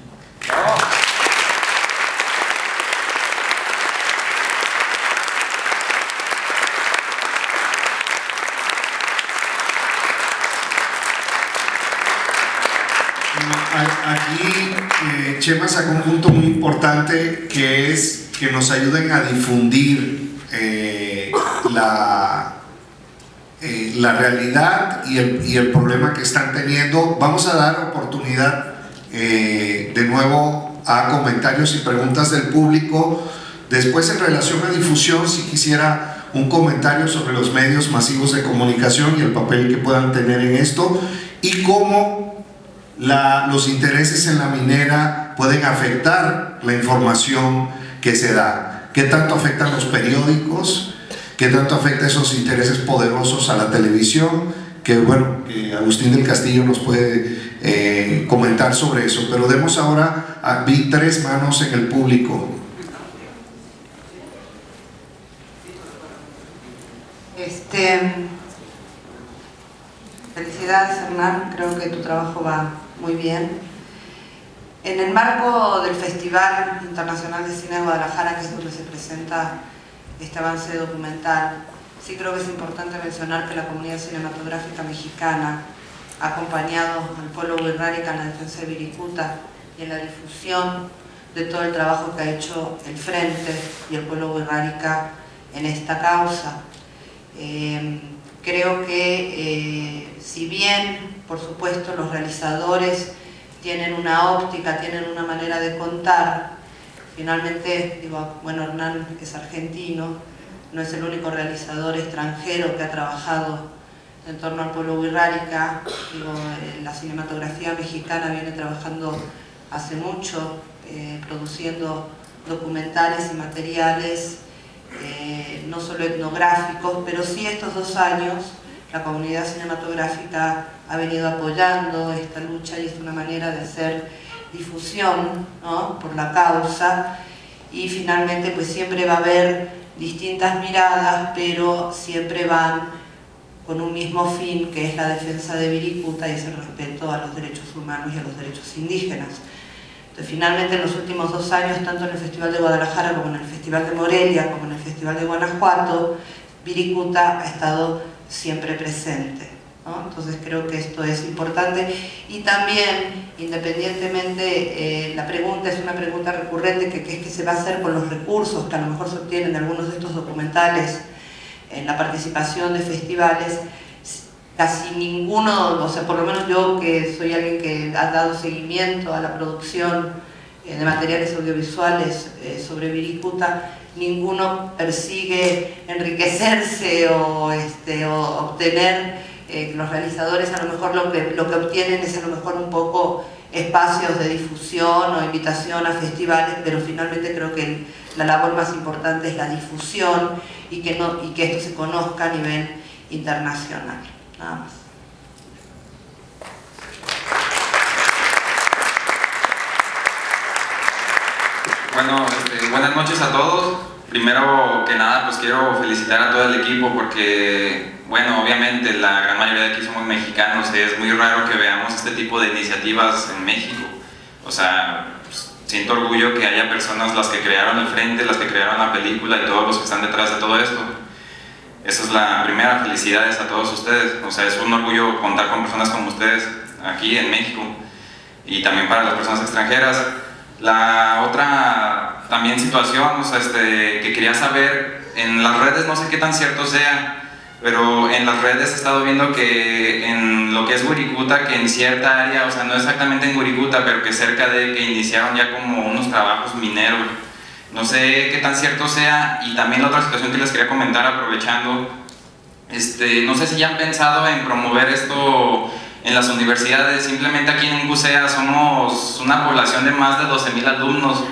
S1: Aquí Chema sacó un punto muy importante, que es que nos ayuden a difundir la realidad y el problema que están teniendo. Vamos a dar oportunidad de nuevo a comentarios y preguntas del público. Después, en relación a difusión, si quisiera un comentario sobre los medios masivos de comunicación y el papel que puedan tener en esto, y cómo los intereses en la minera pueden afectar la información que se da. ¿Qué tanto afectan los periódicos? ¿Qué tanto afecta esos intereses poderosos a la televisión? Que bueno, Agustín del Castillo nos puede comentar sobre eso. Pero demos ahora, vi 3 manos en el público.
S12: Felicidades, Hernán, creo que tu trabajo va muy bien. En el marco del Festival Internacional de Cine de Guadalajara, que es donde se presenta este avance documental, sí creo que es importante mencionar que la comunidad cinematográfica mexicana ha acompañado al pueblo wixárika en la defensa de Wirikuta y en la difusión de todo el trabajo que ha hecho el Frente y el pueblo wixárika en esta causa. Creo que si bien, por supuesto, los realizadores tienen una óptica, tienen una manera de contar, finalmente, digo, bueno, Hernán es argentino, no es el único realizador extranjero que ha trabajado en torno al pueblo wixárika. Digo, la cinematografía mexicana viene trabajando hace mucho, produciendo documentales y materiales, no solo etnográficos, pero sí estos 2 años la comunidad cinematográfica ha venido apoyando esta lucha y es una manera de hacer difusión, ¿no?, por la causa, y finalmente pues siempre va a haber distintas miradas, pero siempre van con un mismo fin, que es la defensa de Wirikuta y es el respeto a los derechos humanos y a los derechos indígenas. Entonces, finalmente, en los últimos 2 años, tanto en el Festival de Guadalajara como en el Festival de Morelia, como en el Festival de Guanajuato, Wirikuta ha estado siempre presente, ¿no? Entonces creo que esto es importante. Y también, independientemente, la pregunta es una pregunta recurrente, que es qué se va a hacer con los recursos que a lo mejor se obtienen de algunos de estos documentales en la participación de festivales. Casi ninguno, o sea, por lo menos yo, que soy alguien que ha dado seguimiento a la producción de materiales audiovisuales sobre Wirikuta, ninguno persigue enriquecerse o obtener, los realizadores a lo mejor lo que obtienen es a lo mejor un poco espacios de difusión o invitación a festivales, pero finalmente creo que la labor más importante es la difusión y que esto se conozca a nivel internacional. Nada más.
S13: Bueno, buenas noches a todos. Primero que nada, pues quiero felicitar a todo el equipo porque, bueno, obviamente la gran mayoría de aquí somos mexicanos y es muy raro que veamos este tipo de iniciativas en México. O sea, pues, siento orgullo que haya personas las que crearon el Frente, las que crearon la película y todos los que están detrás de todo esto. Esa es la primera, felicidades a todos ustedes. O sea, es un orgullo contar con personas como ustedes aquí en México y también para las personas extranjeras. La otra también situación, o sea, que quería saber, en las redes, no sé qué tan cierto sea, pero en las redes he estado viendo que en lo que es Wirikuta, que en cierta área, o sea, no exactamente en Wirikuta, pero que cerca de que iniciaron ya como unos trabajos mineros. No sé qué tan cierto sea. Y también la otra situación que les quería comentar, aprovechando, no sé si ya han pensado en promover esto en las universidades. Simplemente aquí en CUSEA somos una población de más de 12,000 alumnos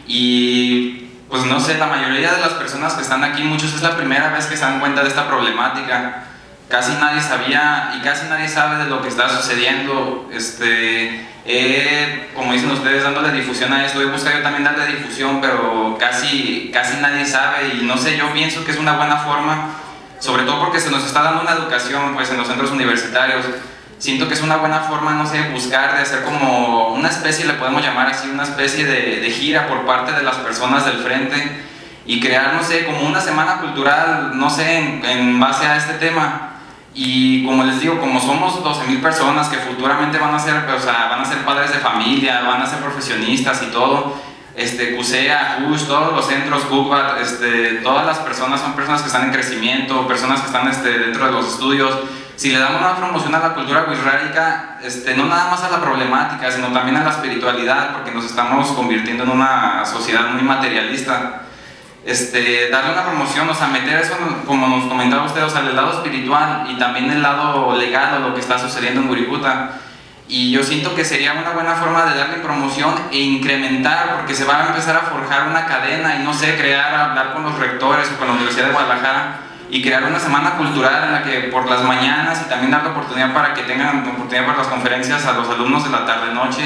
S13: y pues no sé, la mayoría de las personas que están aquí, muchos es la primera vez que se dan cuenta de esta problemática. Casi nadie sabía y casi nadie sabe de lo que está sucediendo. Como dicen ustedes, dándole difusión a esto, he buscado yo también darle difusión, pero casi nadie sabe, y no sé, yo pienso que es una buena forma, sobre todo porque se nos está dando una educación pues en los centros universitarios. Siento que es una buena forma, no sé, buscar de hacer como una especie, le podemos llamar así, una especie de gira por parte de las personas del Frente y crear, no sé, como una semana cultural, no sé, en base a este tema. Y como les digo, como somos 12,000 personas que futuramente van a ser, o sea, van a ser padres de familia, van a ser profesionistas y todo, CUSEA, JUSH, todos los centros, GUCBAT, todas las personas son personas que están en crecimiento, personas que están dentro de los estudios. si le damos una promoción a la cultura wixárika, no nada más a la problemática, sino también a la espiritualidad, porque nos estamos convirtiendo en una sociedad muy materialista. Darle una promoción, o sea, meter eso, como nos comentaba usted, o sea, el lado espiritual y también el lado legal o lo que está sucediendo en Wirikuta. Y yo siento que sería una buena forma de darle promoción e incrementar, porque se va a empezar a forjar una cadena y no sé, hablar con los rectores o con la Universidad de Guadalajara y crear una semana cultural en la que por las mañanas, y también dar la oportunidad para que tengan oportunidad para las conferencias a los alumnos de la tarde-noche,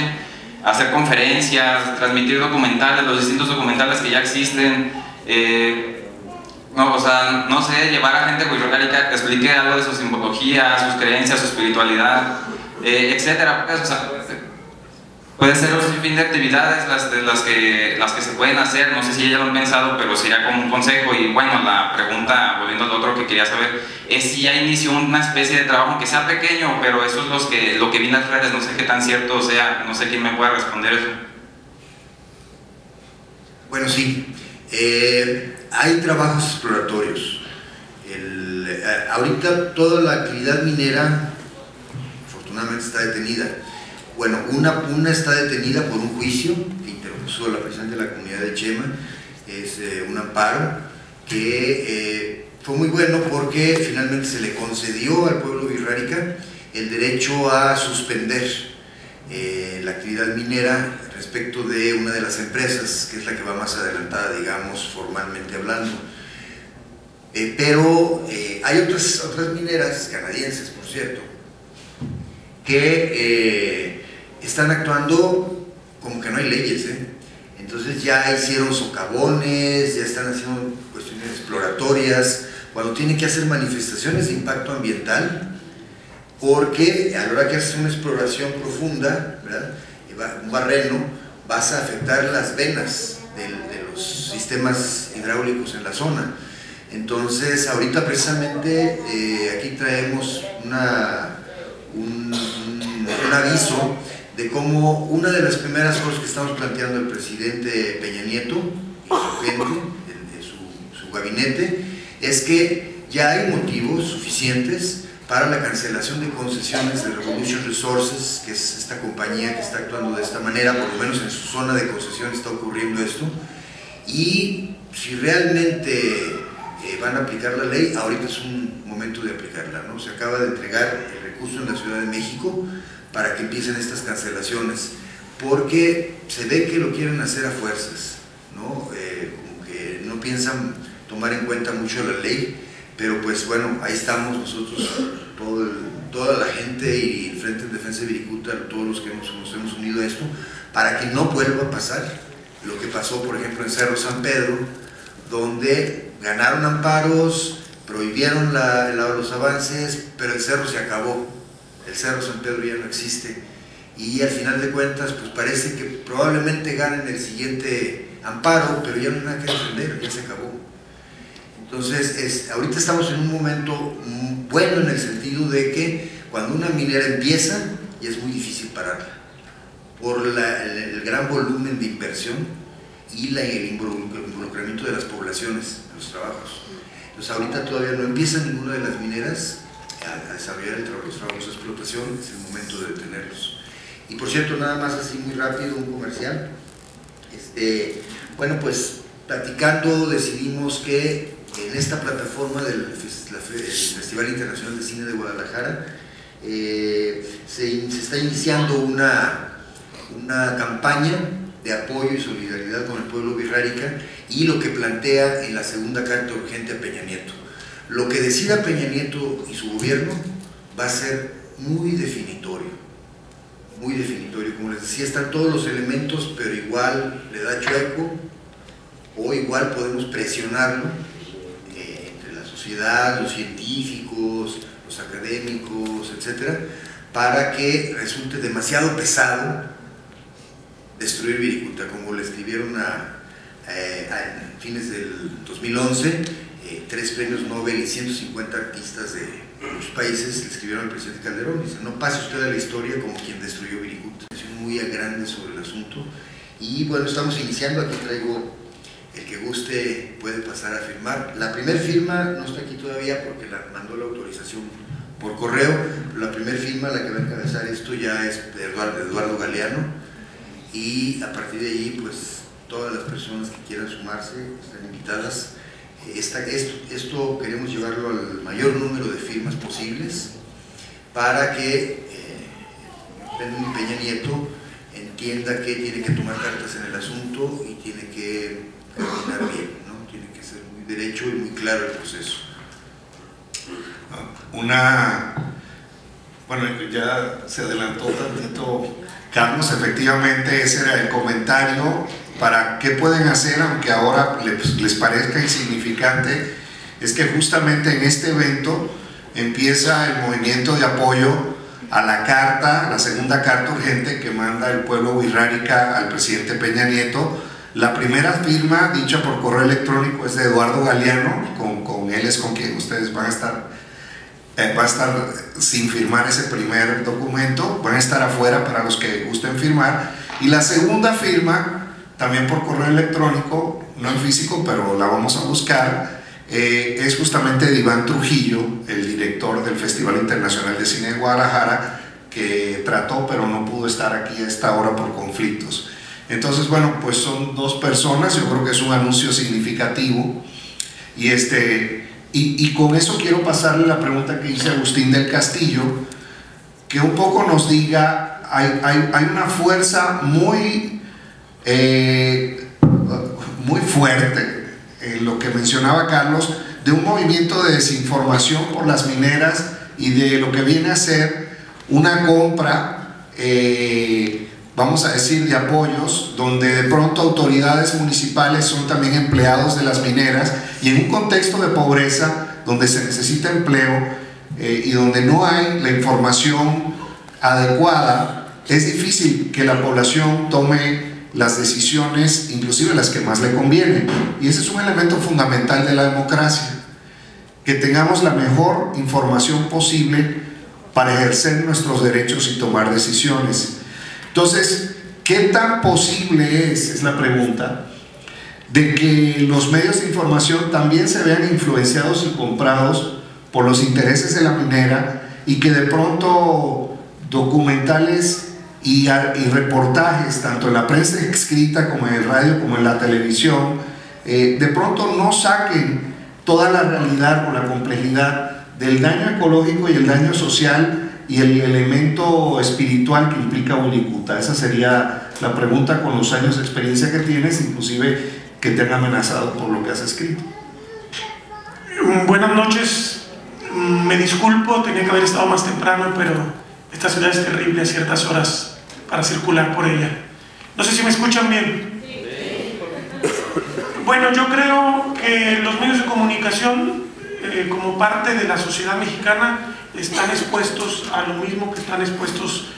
S13: hacer conferencias, transmitir documentales, los distintos documentales que ya existen. No, o sea, no sé, llevar a gente wixárika que explique algo de su simbología, sus creencias, su espiritualidad, etcétera. Pues, o sea, puede ser un sinfín de actividades las que se pueden hacer. No sé si ya lo han pensado, pero sería como un consejo. Y bueno, la pregunta, volviendo al otro que quería saber, es si ya inició una especie de trabajo, aunque sea pequeño, pero eso es lo que vi en las redes. No sé qué tan cierto sea, no sé quién me pueda responder eso.
S5: Bueno, sí. Hay trabajos exploratorios. Ahorita toda la actividad minera afortunadamente está detenida. Bueno, una está detenida por un juicio que interpuso la presidenta de la comunidad de Chema, es un amparo que fue muy bueno porque finalmente se le concedió al pueblo wixárika el derecho a suspender la actividad minera respecto de una de las empresas, que es la que va más adelantada, digamos, formalmente hablando. Pero hay otras mineras, canadienses por cierto, que están actuando como que no hay leyes, entonces ya hicieron socavones, ya están haciendo cuestiones exploratorias, cuando tienen que hacer manifestaciones de impacto ambiental, porque a la hora que haces una exploración profunda, ¿verdad?, un barreno, vas a afectar las venas de los sistemas hidráulicos en la zona. Entonces ahorita precisamente aquí traemos un aviso de cómo una de las primeras cosas que estamos planteando el presidente Peña Nieto y su gente, su gabinete, es que ya hay motivos suficientes para la cancelación de concesiones de Revolution Resources, que es esta compañía que está actuando de esta manera, por lo menos en su zona de concesión está ocurriendo esto, y si realmente van a aplicar la ley, ahorita es un momento de aplicarla, ¿no? Se acaba de entregar el recurso en la Ciudad de México para que empiecen estas cancelaciones, porque se ve que lo quieren hacer a fuerzas, ¿no? Como que no piensan tomar en cuenta mucho la ley, pero pues bueno, ahí estamos nosotros, toda la gente y el Frente en Defensa de Wirikuta, todos los que nos hemos unido a esto, para que no vuelva a pasar lo que pasó, por ejemplo, en Cerro San Pedro, donde ganaron amparos, prohibieron los avances, pero el cerro se acabó, el Cerro San Pedro ya no existe, y al final de cuentas, pues parece que probablemente ganen el siguiente amparo, pero ya no hay nada que defender, ya se acabó. Entonces, ahorita estamos en un momento bueno en el sentido de que cuando una minera empieza, ya es muy difícil pararla, por el gran volumen de inversión y el involucramiento de las poblaciones en los trabajos. Entonces, ahorita todavía no empieza ninguna de las mineras a desarrollar los trabajos de explotación, es el momento de detenerlos. Y por cierto, nada más así muy rápido, un comercial. Bueno, pues platicando decidimos que en esta plataforma del Festival Internacional de Cine de Guadalajara se está iniciando una campaña de apoyo y solidaridad con el pueblo wixárika y lo que plantea en la segunda carta urgente a Peña Nieto. Lo que decida Peña Nieto y su gobierno va a ser muy definitorio, como les decía, están todos los elementos, pero igual le da chueco o igual podemos presionarlo entre la sociedad, los científicos, los académicos, etcétera, para que resulte demasiado pesado destruir Wirikuta, como le escribieron a fines del 2011, 3 premios Nobel y 150 artistas de muchos países le escribieron al presidente Calderón, dice: no pase usted a la historia como quien destruyó Wirikuta. Es muy grande sobre el asunto y bueno, estamos iniciando. Aquí traigo, el que guste puede pasar a firmar. La primera firma no está aquí todavía porque la mandó la autorización por correo. La primera firma, la que va a encabezar esto, ya es de Eduardo Galeano, y a partir de ahí pues todas las personas que quieran sumarse están invitadas. Esto queremos llevarlo al mayor número de firmas posibles para que Peña Nieto entienda que tiene que tomar cartas en el asunto y tiene que caminar bien, ¿no? Tiene que ser muy derecho y muy claro el proceso.
S1: Bueno, ya se adelantó tantito Carlos, efectivamente ese era el comentario para qué pueden hacer, aunque ahora les parezca insignificante, es que justamente en este evento empieza el movimiento de apoyo a la carta, la segunda carta urgente que manda el pueblo wixárika al presidente Peña Nieto. La primera firma dicha por correo electrónico es de Eduardo Galeano, con él es con quien ustedes van a estar, va a estar sin firmar ese primer documento, van a estar afuera para los que gusten firmar, y la segunda firma también por correo electrónico, no en físico, pero la vamos a buscar, es justamente de Iván Trujillo, el director del Festival Internacional de Cine de Guadalajara, que trató pero no pudo estar aquí a esta hora por conflictos. Entonces, bueno, pues son dos personas, yo creo que es un anuncio significativo, y con eso quiero pasarle la pregunta que hice a Agustín del Castillo, que un poco nos diga, hay una fuerza muy fuerte en lo que mencionaba Carlos, de un movimiento de desinformación por las mineras y de lo que viene a ser una compra, vamos a decir, de apoyos, donde de pronto autoridades municipales son también empleados de las mineras, y en un contexto de pobreza donde se necesita empleo y donde no hay la información adecuada, es difícil que la población tome las decisiones, inclusive las que más le convienen, y ese es un elemento fundamental de la democracia, que tengamos la mejor información posible para ejercer nuestros derechos y tomar decisiones. Entonces, ¿qué tan posible es la pregunta, de que los medios de información también se vean influenciados y comprados por los intereses de la minera, y que de pronto documentales y reportajes, tanto en la prensa escrita como en el radio como en la televisión, de pronto no saquen toda la realidad o la complejidad del daño ecológico y el daño social y el elemento espiritual que implica Wirikuta? Esa sería la pregunta, con los años de experiencia que tienes, inclusive que te han amenazado por lo que has escrito.
S14: Buenas noches, me disculpo, tenía que haber estado más temprano, pero esta ciudad es terrible a ciertas horas para circular por ella. No sé si me escuchan bien. Bueno, yo creo que los medios de comunicación, como parte de la sociedad mexicana, están expuestos a lo mismo que están expuestos,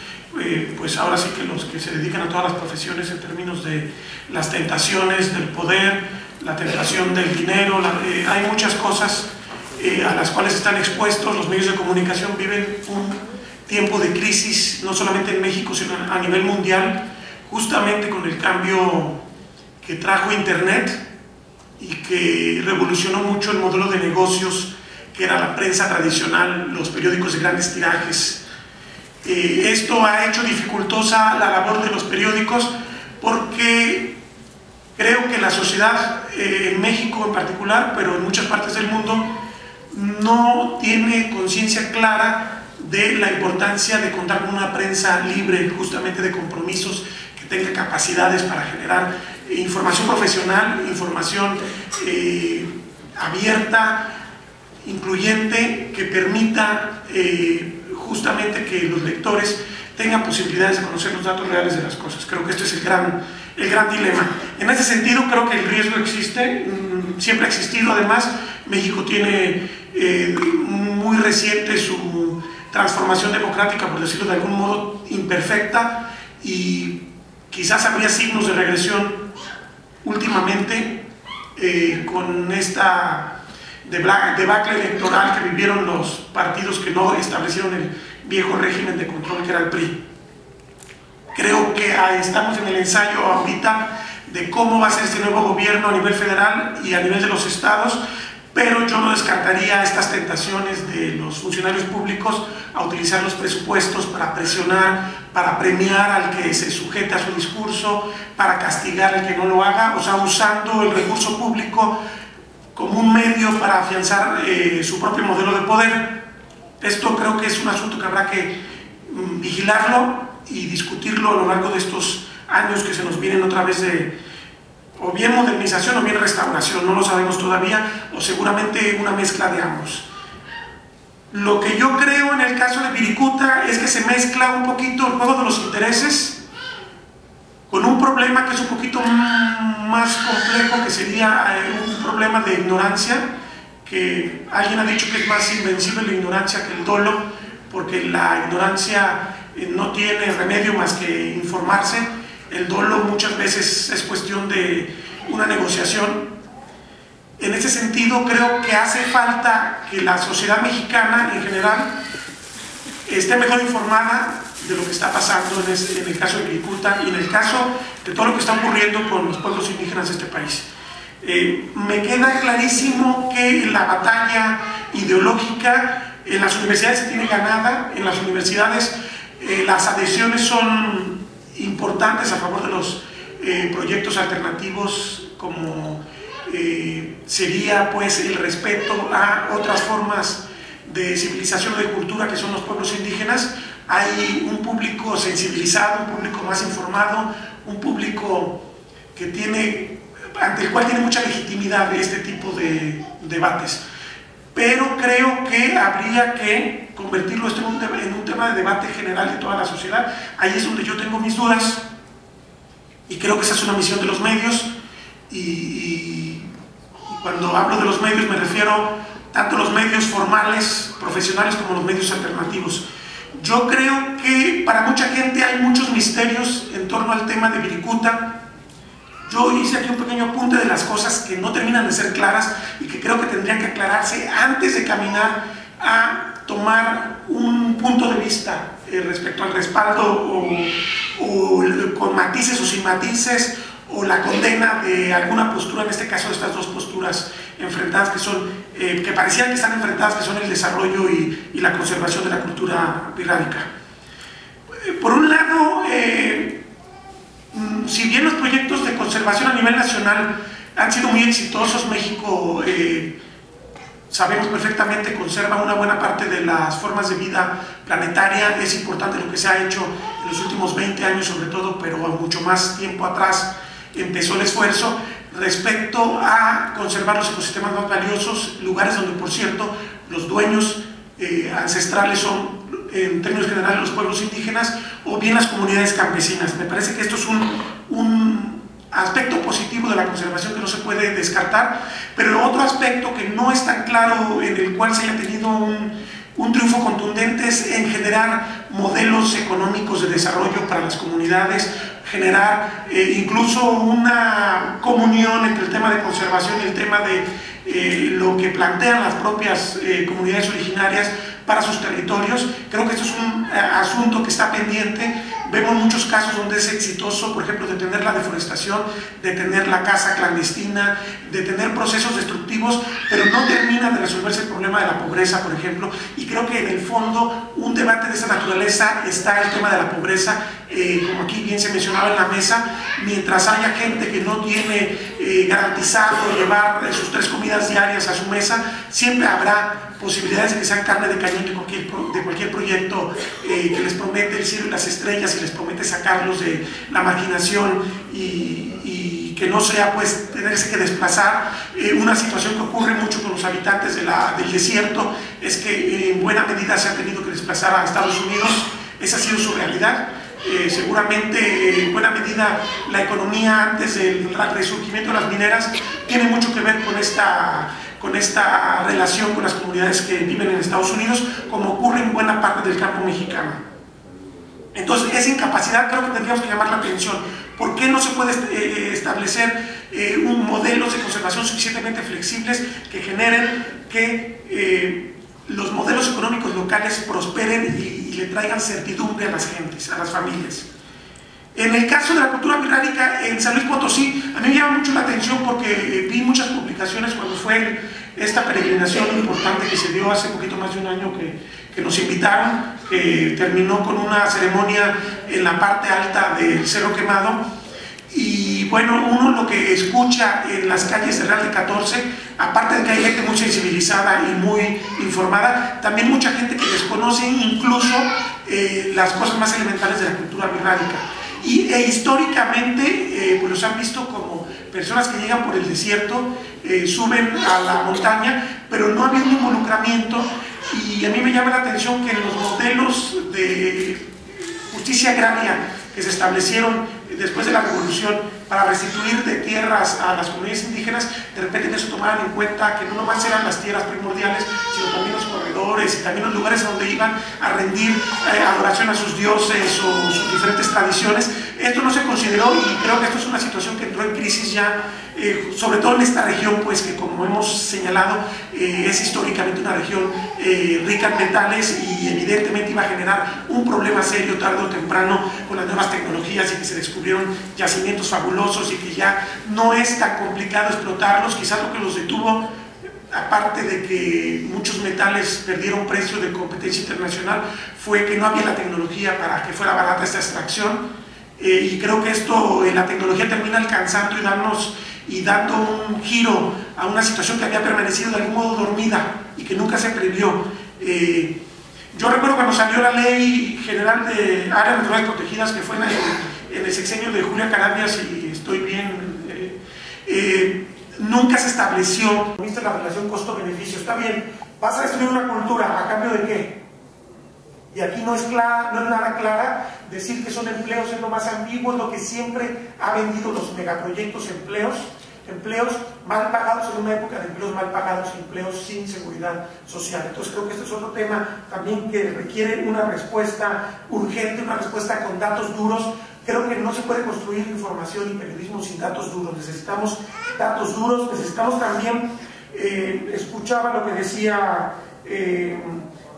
S14: pues ahora sí que los que se dedican a todas las profesiones, en términos de las tentaciones del poder, la tentación del dinero, hay muchas cosas a las cuales están expuestos. Los medios de comunicación viven un tiempo de crisis, no solamente en México, sino a nivel mundial, justamente con el cambio que trajo Internet y que revolucionó mucho el modelo de negocios que era la prensa tradicional, los periódicos de grandes tirajes. Esto ha hecho dificultosa la labor de los periódicos, porque creo que la sociedad, en México en particular, pero en muchas partes del mundo, no tiene conciencia clara de la importancia de contar con una prensa libre, justamente de compromisos, que tenga capacidades para generar información profesional, información abierta, incluyente, que permita justamente que los lectores tengan posibilidades de conocer los datos reales de las cosas. Creo que este es el gran dilema. En ese sentido, creo que el riesgo existe, siempre ha existido. Además, México tiene muy reciente su transformación democrática, por decirlo de algún modo, imperfecta, y quizás habría signos de regresión últimamente con esta debacle electoral que vivieron los partidos que no establecieron el viejo régimen de control que era el PRI. Creo que estamos en el ensayo ahorita de cómo va a ser este nuevo gobierno a nivel federal y a nivel de los estados, pero yo no descartaría estas tentaciones de los funcionarios públicos a utilizar los presupuestos para presionar, para premiar al que se sujeta a su discurso, para castigar al que no lo haga, o sea, usando el recurso público como un medio para afianzar su propio modelo de poder. Esto creo que es un asunto que habrá que vigilarlo y discutirlo a lo largo de estos años que se nos vienen otra vez de o bien modernización o bien restauración, no lo sabemos todavía, o seguramente una mezcla de ambos. Lo que yo creo en el caso de Wirikuta es que se mezcla un poquito el juego de los intereses con un problema que es un poquito más complejo, que sería un problema de ignorancia, que alguien ha dicho que es más invencible la ignorancia que el dolo, porque la ignorancia no tiene remedio más que informarse. El dolo muchas veces es cuestión de una negociación. En ese sentido creo que hace falta que la sociedad mexicana en general esté mejor informada de lo que está pasando en el caso de Wirikuta y en el caso de todo lo que está ocurriendo con los pueblos indígenas de este país. Me queda clarísimo que la batalla ideológica en las universidades se tiene ganada. En las universidades las adhesiones son importantes a favor de los proyectos alternativos, como sería pues el respeto a otras formas de civilización o de cultura que son los pueblos indígenas. Hay un público sensibilizado, un público más informado, un público que ante el cual tiene mucha legitimidad de este tipo de debates. Pero creo que habría que convertirlo esto en un tema de debate general de toda la sociedad. Ahí es donde yo tengo mis dudas y creo que esa es una misión de los medios, y cuando hablo de los medios me refiero tanto a los medios formales, profesionales, como los medios alternativos. Yo creo que para mucha gente hay muchos misterios en torno al tema de Wirikuta. Yo hice aquí un pequeño apunte de las cosas que no terminan de ser claras y que creo que tendrían que aclararse antes de caminar a tomar un punto de vista respecto al respaldo o con matices o sin matices, o la condena de alguna postura, en este caso de estas dos posturas enfrentadas que parecían que están enfrentadas, que son el desarrollo y la conservación de la cultura wixárika. Por un lado, si bien los proyectos de conservación a nivel nacional han sido muy exitosos, México sabemos perfectamente conserva una buena parte de las formas de vida planetaria. Es importante lo que se ha hecho en los últimos 20 años sobre todo, pero mucho más tiempo atrás empezó el esfuerzo respecto a conservar los ecosistemas más valiosos, lugares donde, por cierto, los dueños ancestrales son, en términos generales, los pueblos indígenas o bien las comunidades campesinas. Me parece que esto es un aspecto positivo de la conservación que no se puede descartar, pero otro aspecto que no es tan claro, en el cual se haya tenido un triunfo contundente, es en generar modelos económicos de desarrollo para las comunidades, generar incluso una comunión entre el tema de conservación y el tema de lo que plantean las propias comunidades originarias para sus territorios. Creo que esto es un asunto que está pendiente. Vemos muchos casos donde es exitoso, por ejemplo, detener la deforestación, detener la caza clandestina, detener procesos destructivos, pero no termina de resolverse el problema de la pobreza, por ejemplo. Y creo que en el fondo un debate de esa naturaleza está el tema de la pobreza, como aquí bien se mencionaba en la mesa. Mientras haya gente que no tiene garantizado llevar sus 3 comidas diarias a su mesa, siempre habrá posibilidades de que sean carne de cañón de cualquier proyecto que les promete el cielo y las estrellas y les promete sacarlos de la marginación y que no sea pues tenerse que desplazar. Una situación que ocurre mucho con los habitantes del desierto es que en buena medida se han tenido que desplazar a Estados Unidos. Esa ha sido su realidad. Seguramente en buena medida la economía antes del resurgimiento de las mineras tiene mucho que ver con esta relación con las comunidades que viven en Estados Unidos, como ocurre en buena parte del campo mexicano. Entonces, esa incapacidad creo que tendríamos que llamar la atención. ¿Por qué no se puede establecer modelos de conservación suficientemente flexibles que generen que los modelos económicos locales prosperen y le traigan certidumbre a las gentes, a las familias? En el caso de la cultura wixárika en San Luis Potosí, a mí me llama mucho la atención porque vi muchas publicaciones cuando fue esta peregrinación importante que se dio hace poquito más de un año que nos invitaron, que terminó con una ceremonia en la parte alta del Cerro Quemado. Y bueno, uno lo que escucha en las calles de Real de 14, aparte de que hay gente muy sensibilizada y muy informada, también mucha gente que desconoce incluso las cosas más elementales de la cultura birrárica. Históricamente pues los han visto como personas que llegan por el desierto, suben a la montaña, pero no ha habido un involucramiento. Y a mí me llama la atención que en los modelos de justicia agraria que se establecieron después de la revolución para restituir de tierras a las comunidades indígenas, de repente en eso tomaban en cuenta que no nomás eran las tierras primordiales, sino también los corredores y también los lugares donde iban a rendir adoración a sus dioses o sus diferentes tradiciones. Esto no se consideró, y creo que esto es una situación que entró en crisis ya, sobre todo en esta región, pues que como hemos señalado es históricamente una región rica en metales, y evidentemente iba a generar un problema serio tarde o temprano con las nuevas tecnologías, y que se descubrieron yacimientos fabulosos y que ya no es tan complicado explotarlos. Quizás lo que los detuvo, aparte de que muchos metales perdieron precio de competencia internacional, fue que no había la tecnología para que fuera barata esta extracción. Y creo que esto, la tecnología termina alcanzando y dando un giro a una situación que había permanecido de algún modo dormida y que nunca se previó. Yo recuerdo cuando salió la Ley General de Áreas Naturales Protegidas, que fue en el sexenio de Julia Carabias, y estoy bien, nunca se estableció la relación costo-beneficio. Está bien, vas a destruir una cultura, ¿a cambio de qué? Y aquí no es nada clara. Decir que son empleos es lo más ambiguo, es lo que siempre ha vendido los megaproyectos: empleos mal pagados en una época de empleos mal pagados, empleos sin seguridad social. Entonces creo que este es otro tema también que requiere una respuesta urgente, una respuesta con datos duros. Creo que no se puede construir información y periodismo sin datos duros. Necesitamos datos duros, necesitamos también, escuchaba lo que decía,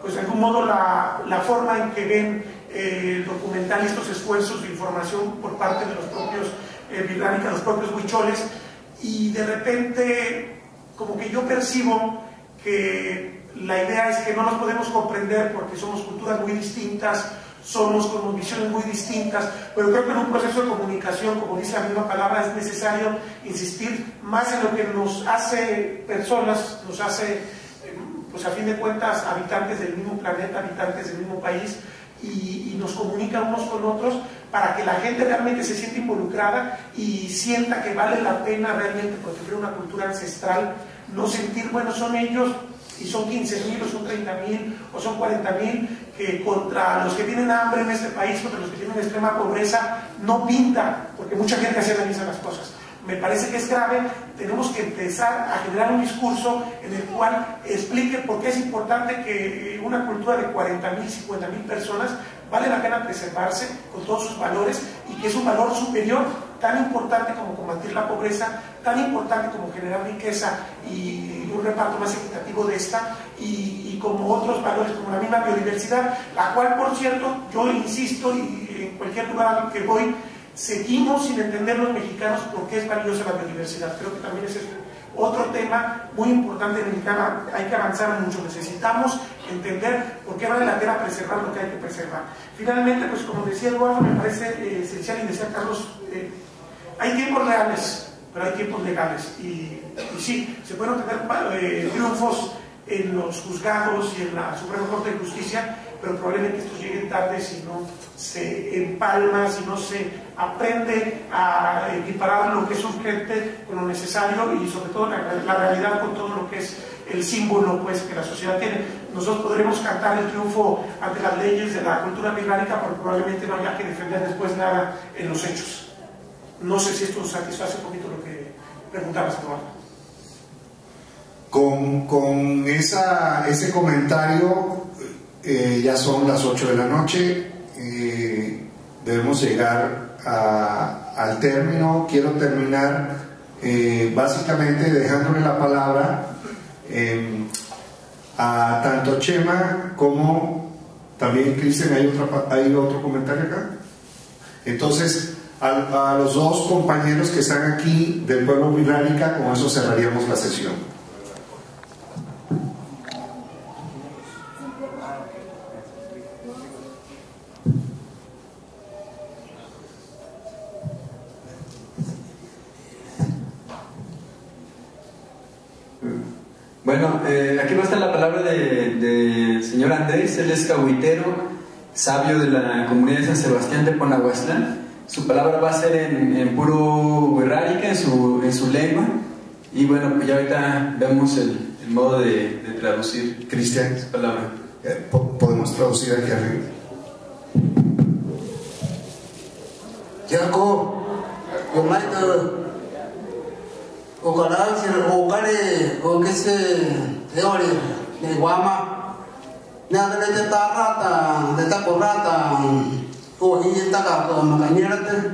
S14: pues de algún modo la forma en que ven el documental y estos esfuerzos de información por parte de los propios birránicas, los propios huicholes, y de repente como que yo percibo que la idea es que no nos podemos comprender porque somos culturas muy distintas, somos con visiones muy distintas, pero creo que en un proceso de comunicación, como dice la misma palabra, es necesario insistir más en lo que nos hace personas, nos hace, pues a fin de cuentas, habitantes del mismo planeta, habitantes del mismo país, y nos comunica unos con otros para que la gente realmente se sienta involucrada y sienta que vale la pena realmente proteger una cultura ancestral, no sentir, bueno, son ellos y son 15.000 o son 30.000 o son 40.000, que contra los que tienen hambre en este país, contra los que tienen extrema pobreza, no pinta, porque mucha gente así analiza las cosas. Me parece que es grave. Tenemos que empezar a generar un discurso en el cual explique por qué es importante que una cultura de 40.000, 50.000 personas vale la pena preservarse con todos sus valores, y que es un valor superior, tan importante como combatir la pobreza, tan importante como generar riqueza y un reparto más equitativo de esta, y como otros valores, como la misma biodiversidad, la cual, por cierto, yo insisto, y en cualquier lugar al que voy, seguimos sin entender los mexicanos por qué es valiosa la biodiversidad. Creo que también ese es otro tema muy importante en el que hay que avanzar mucho. Necesitamos entender por qué vale la pena preservar lo que hay que preservar. Finalmente, pues como decía Eduardo, me parece esencial, y decía Carlos, hay tiempos reales, pero hay tiempos legales. Y sí, se pueden obtener triunfos en los juzgados y en la Suprema Corte de Justicia, pero probablemente estos lleguen tarde si no se empalma, si no se aprende a equiparar lo que es urgente con lo necesario, y sobre todo la realidad con todo lo que es el símbolo, pues, que la sociedad tiene. Nosotros podremos cantar el triunfo ante las leyes de la cultura birránica, pero probablemente no haya que defender después nada en los hechos. No sé si esto satisface un poquito lo que preguntabas, Eduardo.
S1: Con ese comentario, ya son las 8 de la noche, debemos llegar al término. Quiero terminar básicamente dejándole la palabra a tanto Chema como también Cristian. ¿Hay otro comentario acá? Entonces, a los dos compañeros que están aquí del pueblo birránica, con eso cerraríamos la sesión.
S15: Bueno, aquí va a estar la palabra del señor Andrés. Él es cahuitero, sabio de la comunidad de San Sebastián de Ponahuastlán. Su palabra va a ser en puro wixárika, en su lengua. Y bueno, pues ya ahorita vemos el modo de traducir.
S1: Cristian,
S15: su palabra.
S1: Podemos traducir aquí arriba.
S16: Jaco, Ocaral, Ocare, o que se teoría de Guama, nada de Tarata, de Taporata, o y Taca, Macañerte,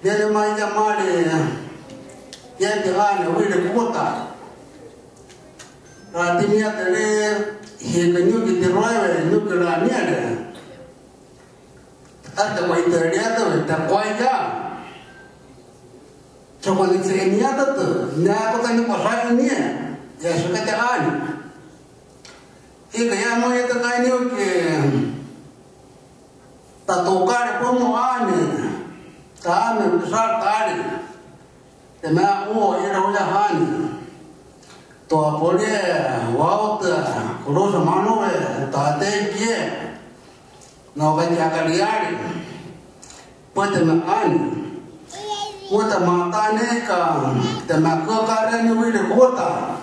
S16: viene más llamar, ya te gana, voy de puta. La timia te lee, y el niño que te ruebe, el niño que la niega. Hasta cuando te rías, te acuerdas. So cuando se venía todo, nada cosa no pasaba ni ya eso que te gana. Y que ya no hay que ganar que ta tocar como ane, ta me empezar tarde, te me hago ir a una ane, to apole, wauta, corosa mano, ta te quiere, no vaya a caliar, pues te me ane. Kota matane ka te makakare ni wile kota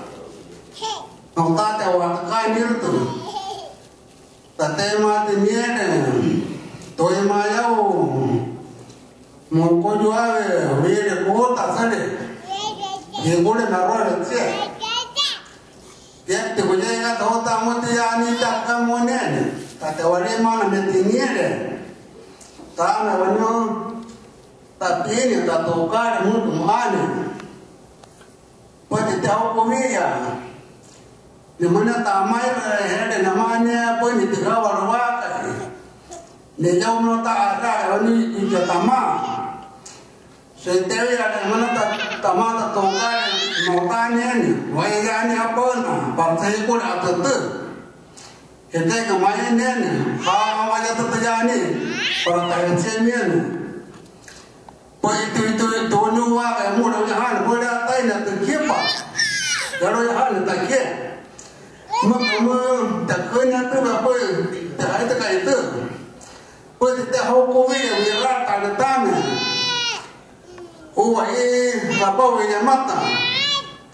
S16: nota te wakai nirtu tate mate niene toy mayau moko juave wile kota sale yegole narwa tse yete kujega tota mote yani takamone tate wale mana metiniere tana wanyo tapi ini tak tukar mutu mana, pada tahu komia, di mana tamai ada namanya pun itu kawal wakai, di jauh nota ada ini itu tama, setiap ada mana tama tak tukar notanya ni, wajahnya apa na, partai pun ada tu, kita kemarin ni, kalau wajah terjadi, partai semien. Pues itu nu wa ka mu na han bo da tai na te ke pa da ro han ta ke ma ta ko na tu ba po ta ai ta kai tu po te ho ko vi ra ta na ta me o wa e ba pa we ya mata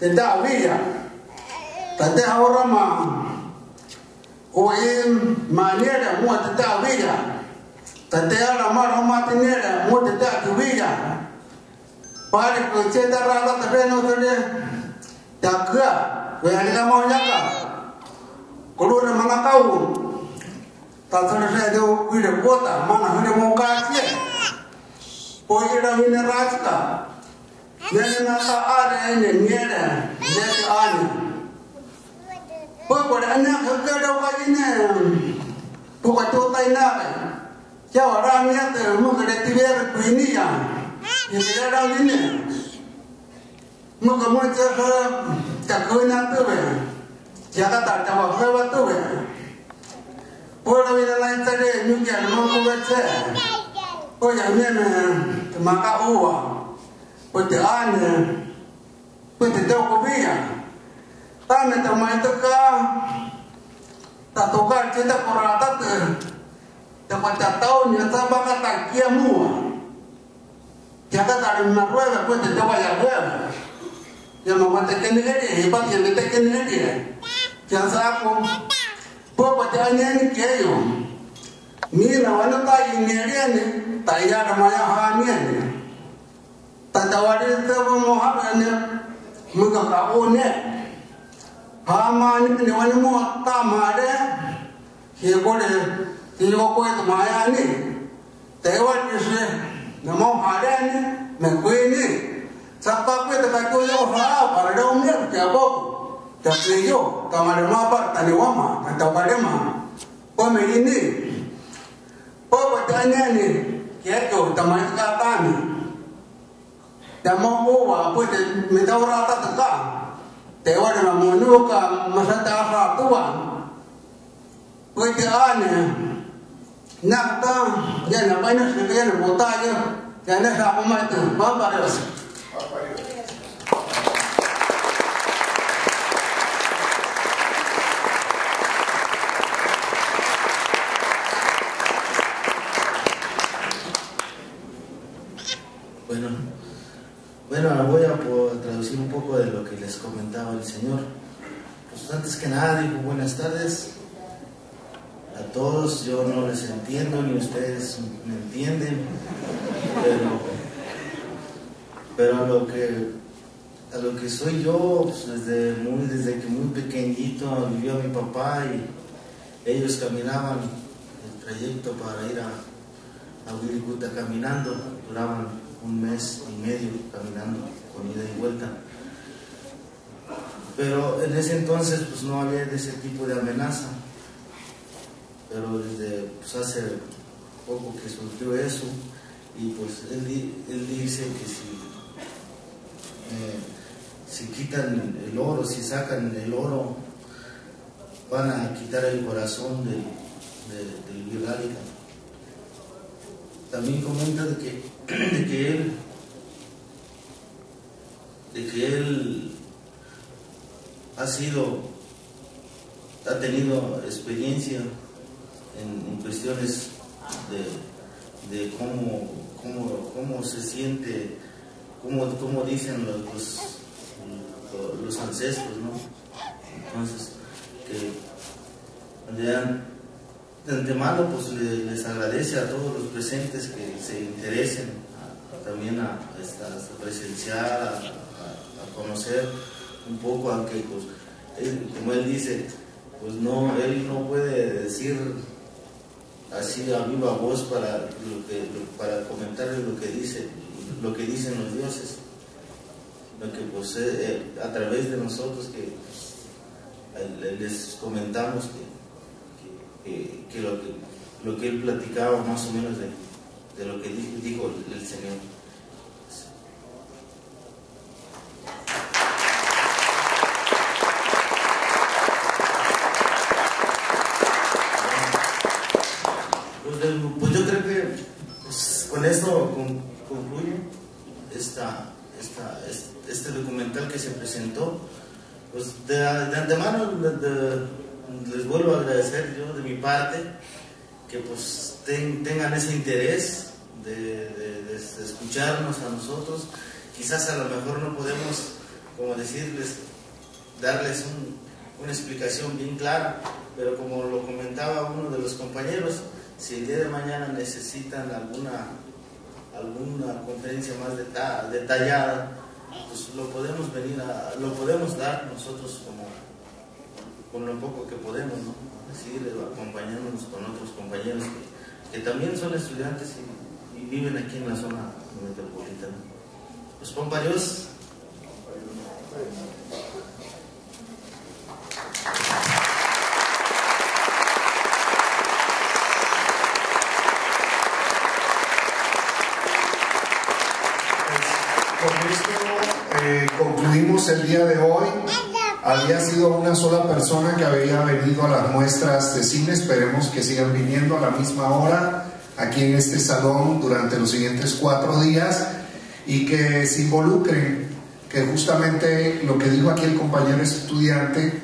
S16: te da vi ya ta te ho ra ma o e ma ne da mu te da vi ya Tante ala mara mati nera mo te ta tuwija pare ko cheta rala ta reno tele ta kha we ani ka mo nyaka kolo na mana kau ta tsare se de wile kota mana hune mo ka che po ira hine rajka nene na ta are ne nera ne ani po ko ana ka da ka ine po ka to tai na Jauh orang ni ada mungkin ada tiada ini yang tidak ada ini. Mungkin macam cakap nak tu cakap tak jawab jawab tu Pola bila lain tadi mungkin mungkin baca. Oh yang ni maka uang, petaan, petai kopiah. Tanah temai tukar, tak tukar cerita korata tu. Dapat tahu ni apa kata kia mua. Jika tak ada maruah, aku tidak tahu yang apa. Yang mau tekan ni hebat yang tekan ni dia. Jangan aku. Bawa jangan ni kia yo. Ni lawan tak ini dia ni. Tak ada maya hamil ni. Tak tahu ada tu mau apa ni. Muka kau ni. Hama ni lawan mau tamada. Dia boleh. Jadi kau itu maya ni, tewat kisah, nama ada ni, mengkui ni, siapa kau itu kau yang orang pada umur siapa, tapi yo, kamar apa, tani wama, atau pada mana, kau ini, kau bertanya ni, kiatu, tamat kata ni, nama kau apa itu, minta orang tak tekak, tewat nama manusia masa tak tua. với cái anh này nắp ta giờ là mấy nó sẽ cái là bộ tay chứ giờ nó ra mấy từ bao bao rồi.
S2: Bueno, voy a traducir un poco de lo que les comentaba el Señor. Pues antes que nada digo buenas tardes a todos. Yo no les entiendo ni ustedes me entienden, pero a lo que soy yo, pues desde que muy pequeñito vivió mi papá y ellos caminaban el trayecto para ir a Wirikuta caminando, duraban un mes y medio caminando con ida y vuelta, pero en ese entonces pues no había ese tipo de amenaza, pero desde pues, hace poco que surgió eso, y pues él dice que si quitan el oro, si sacan el oro, van a quitar el corazón del Wirrárica. También comenta de que él ha tenido experiencia en cuestiones de cómo se siente, cómo dicen los ancestros, ¿no? Entonces, de antemano pues les agradece a todos los presentes que se interesen también a presenciar, a conocer un poco, aunque pues como él dice, pues no, él no puede decir así a viva voz para comentarles lo que dicen los dioses, lo que pues a través de nosotros que pues, les comentamos que lo que él platicaba más o menos de lo que dijo el Señor. Pues yo creo que pues, con esto concluye este documental que se presentó. Pues de antemano les vuelvo a agradecer yo de mi parte que pues tengan ese interés de escucharnos a nosotros. Quizás a lo mejor no podemos, como decirles, darles una explicación bien clara, pero como lo comentaba uno de los compañeros, si el día de mañana necesitan alguna conferencia más detallada, pues lo podemos dar nosotros con lo poco que podemos, ¿no? Así, acompañándonos con otros compañeros que también son estudiantes y viven aquí en la zona metropolitana. Pues compañeros,
S1: con esto concluimos el día de hoy. Había sido una sola persona que había venido a las muestras de cine. Esperemos que sigan viniendo a la misma hora aquí en este salón durante los siguientes 4 días y que se involucren, que justamente lo que dijo aquí el compañero estudiante,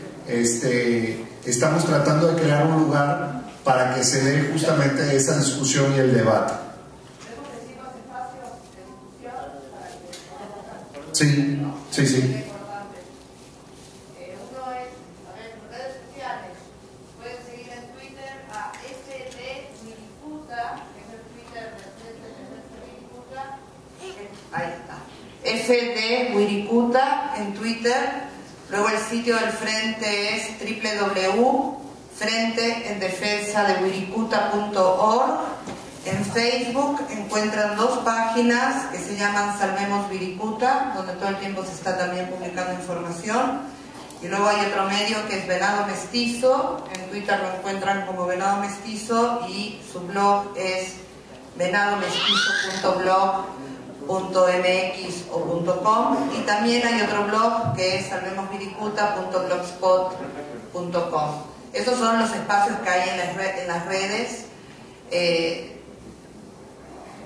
S1: estamos tratando de crear un lugar para que se dé justamente esa discusión y el debate. Sí, sí, sí.
S12: FD Wirikuta en Twitter, luego el sitio del frente es www.frenteendefensadewirikuta.org. En Facebook encuentran 2 páginas que se llaman Salvemos Wirikuta, donde todo el tiempo se está también publicando información, y luego hay otro medio que es Venado Mestizo. En Twitter lo encuentran como Venado Mestizo y su blog es venadomestizo.blog.mx o .com, y también hay otro blog que es salvemoswirikuta.blogspot.com. Esos son los espacios que hay en las redes.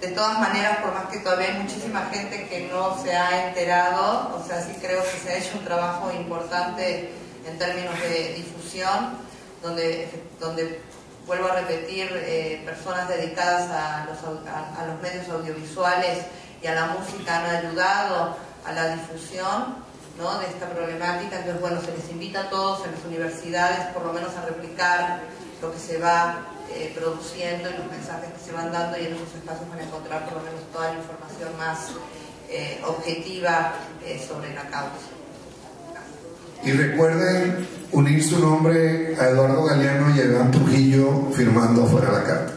S12: De todas maneras, por más que todavía hay muchísima gente que no se ha enterado, o sea, sí creo que se ha hecho un trabajo importante en términos de difusión, donde vuelvo a repetir, personas dedicadas a los medios audiovisuales y a la música han ayudado a la difusión, ¿no?, de esta problemática. Entonces, bueno, se les invita a todos en las universidades por lo menos a replicar lo que se va produciendo y los mensajes que se van dando, y en esos espacios van a encontrar por lo menos toda la información más objetiva sobre la causa.
S1: Y recuerden unir su nombre a Eduardo Galeano y a Iván Trujillo firmando afuera la carta.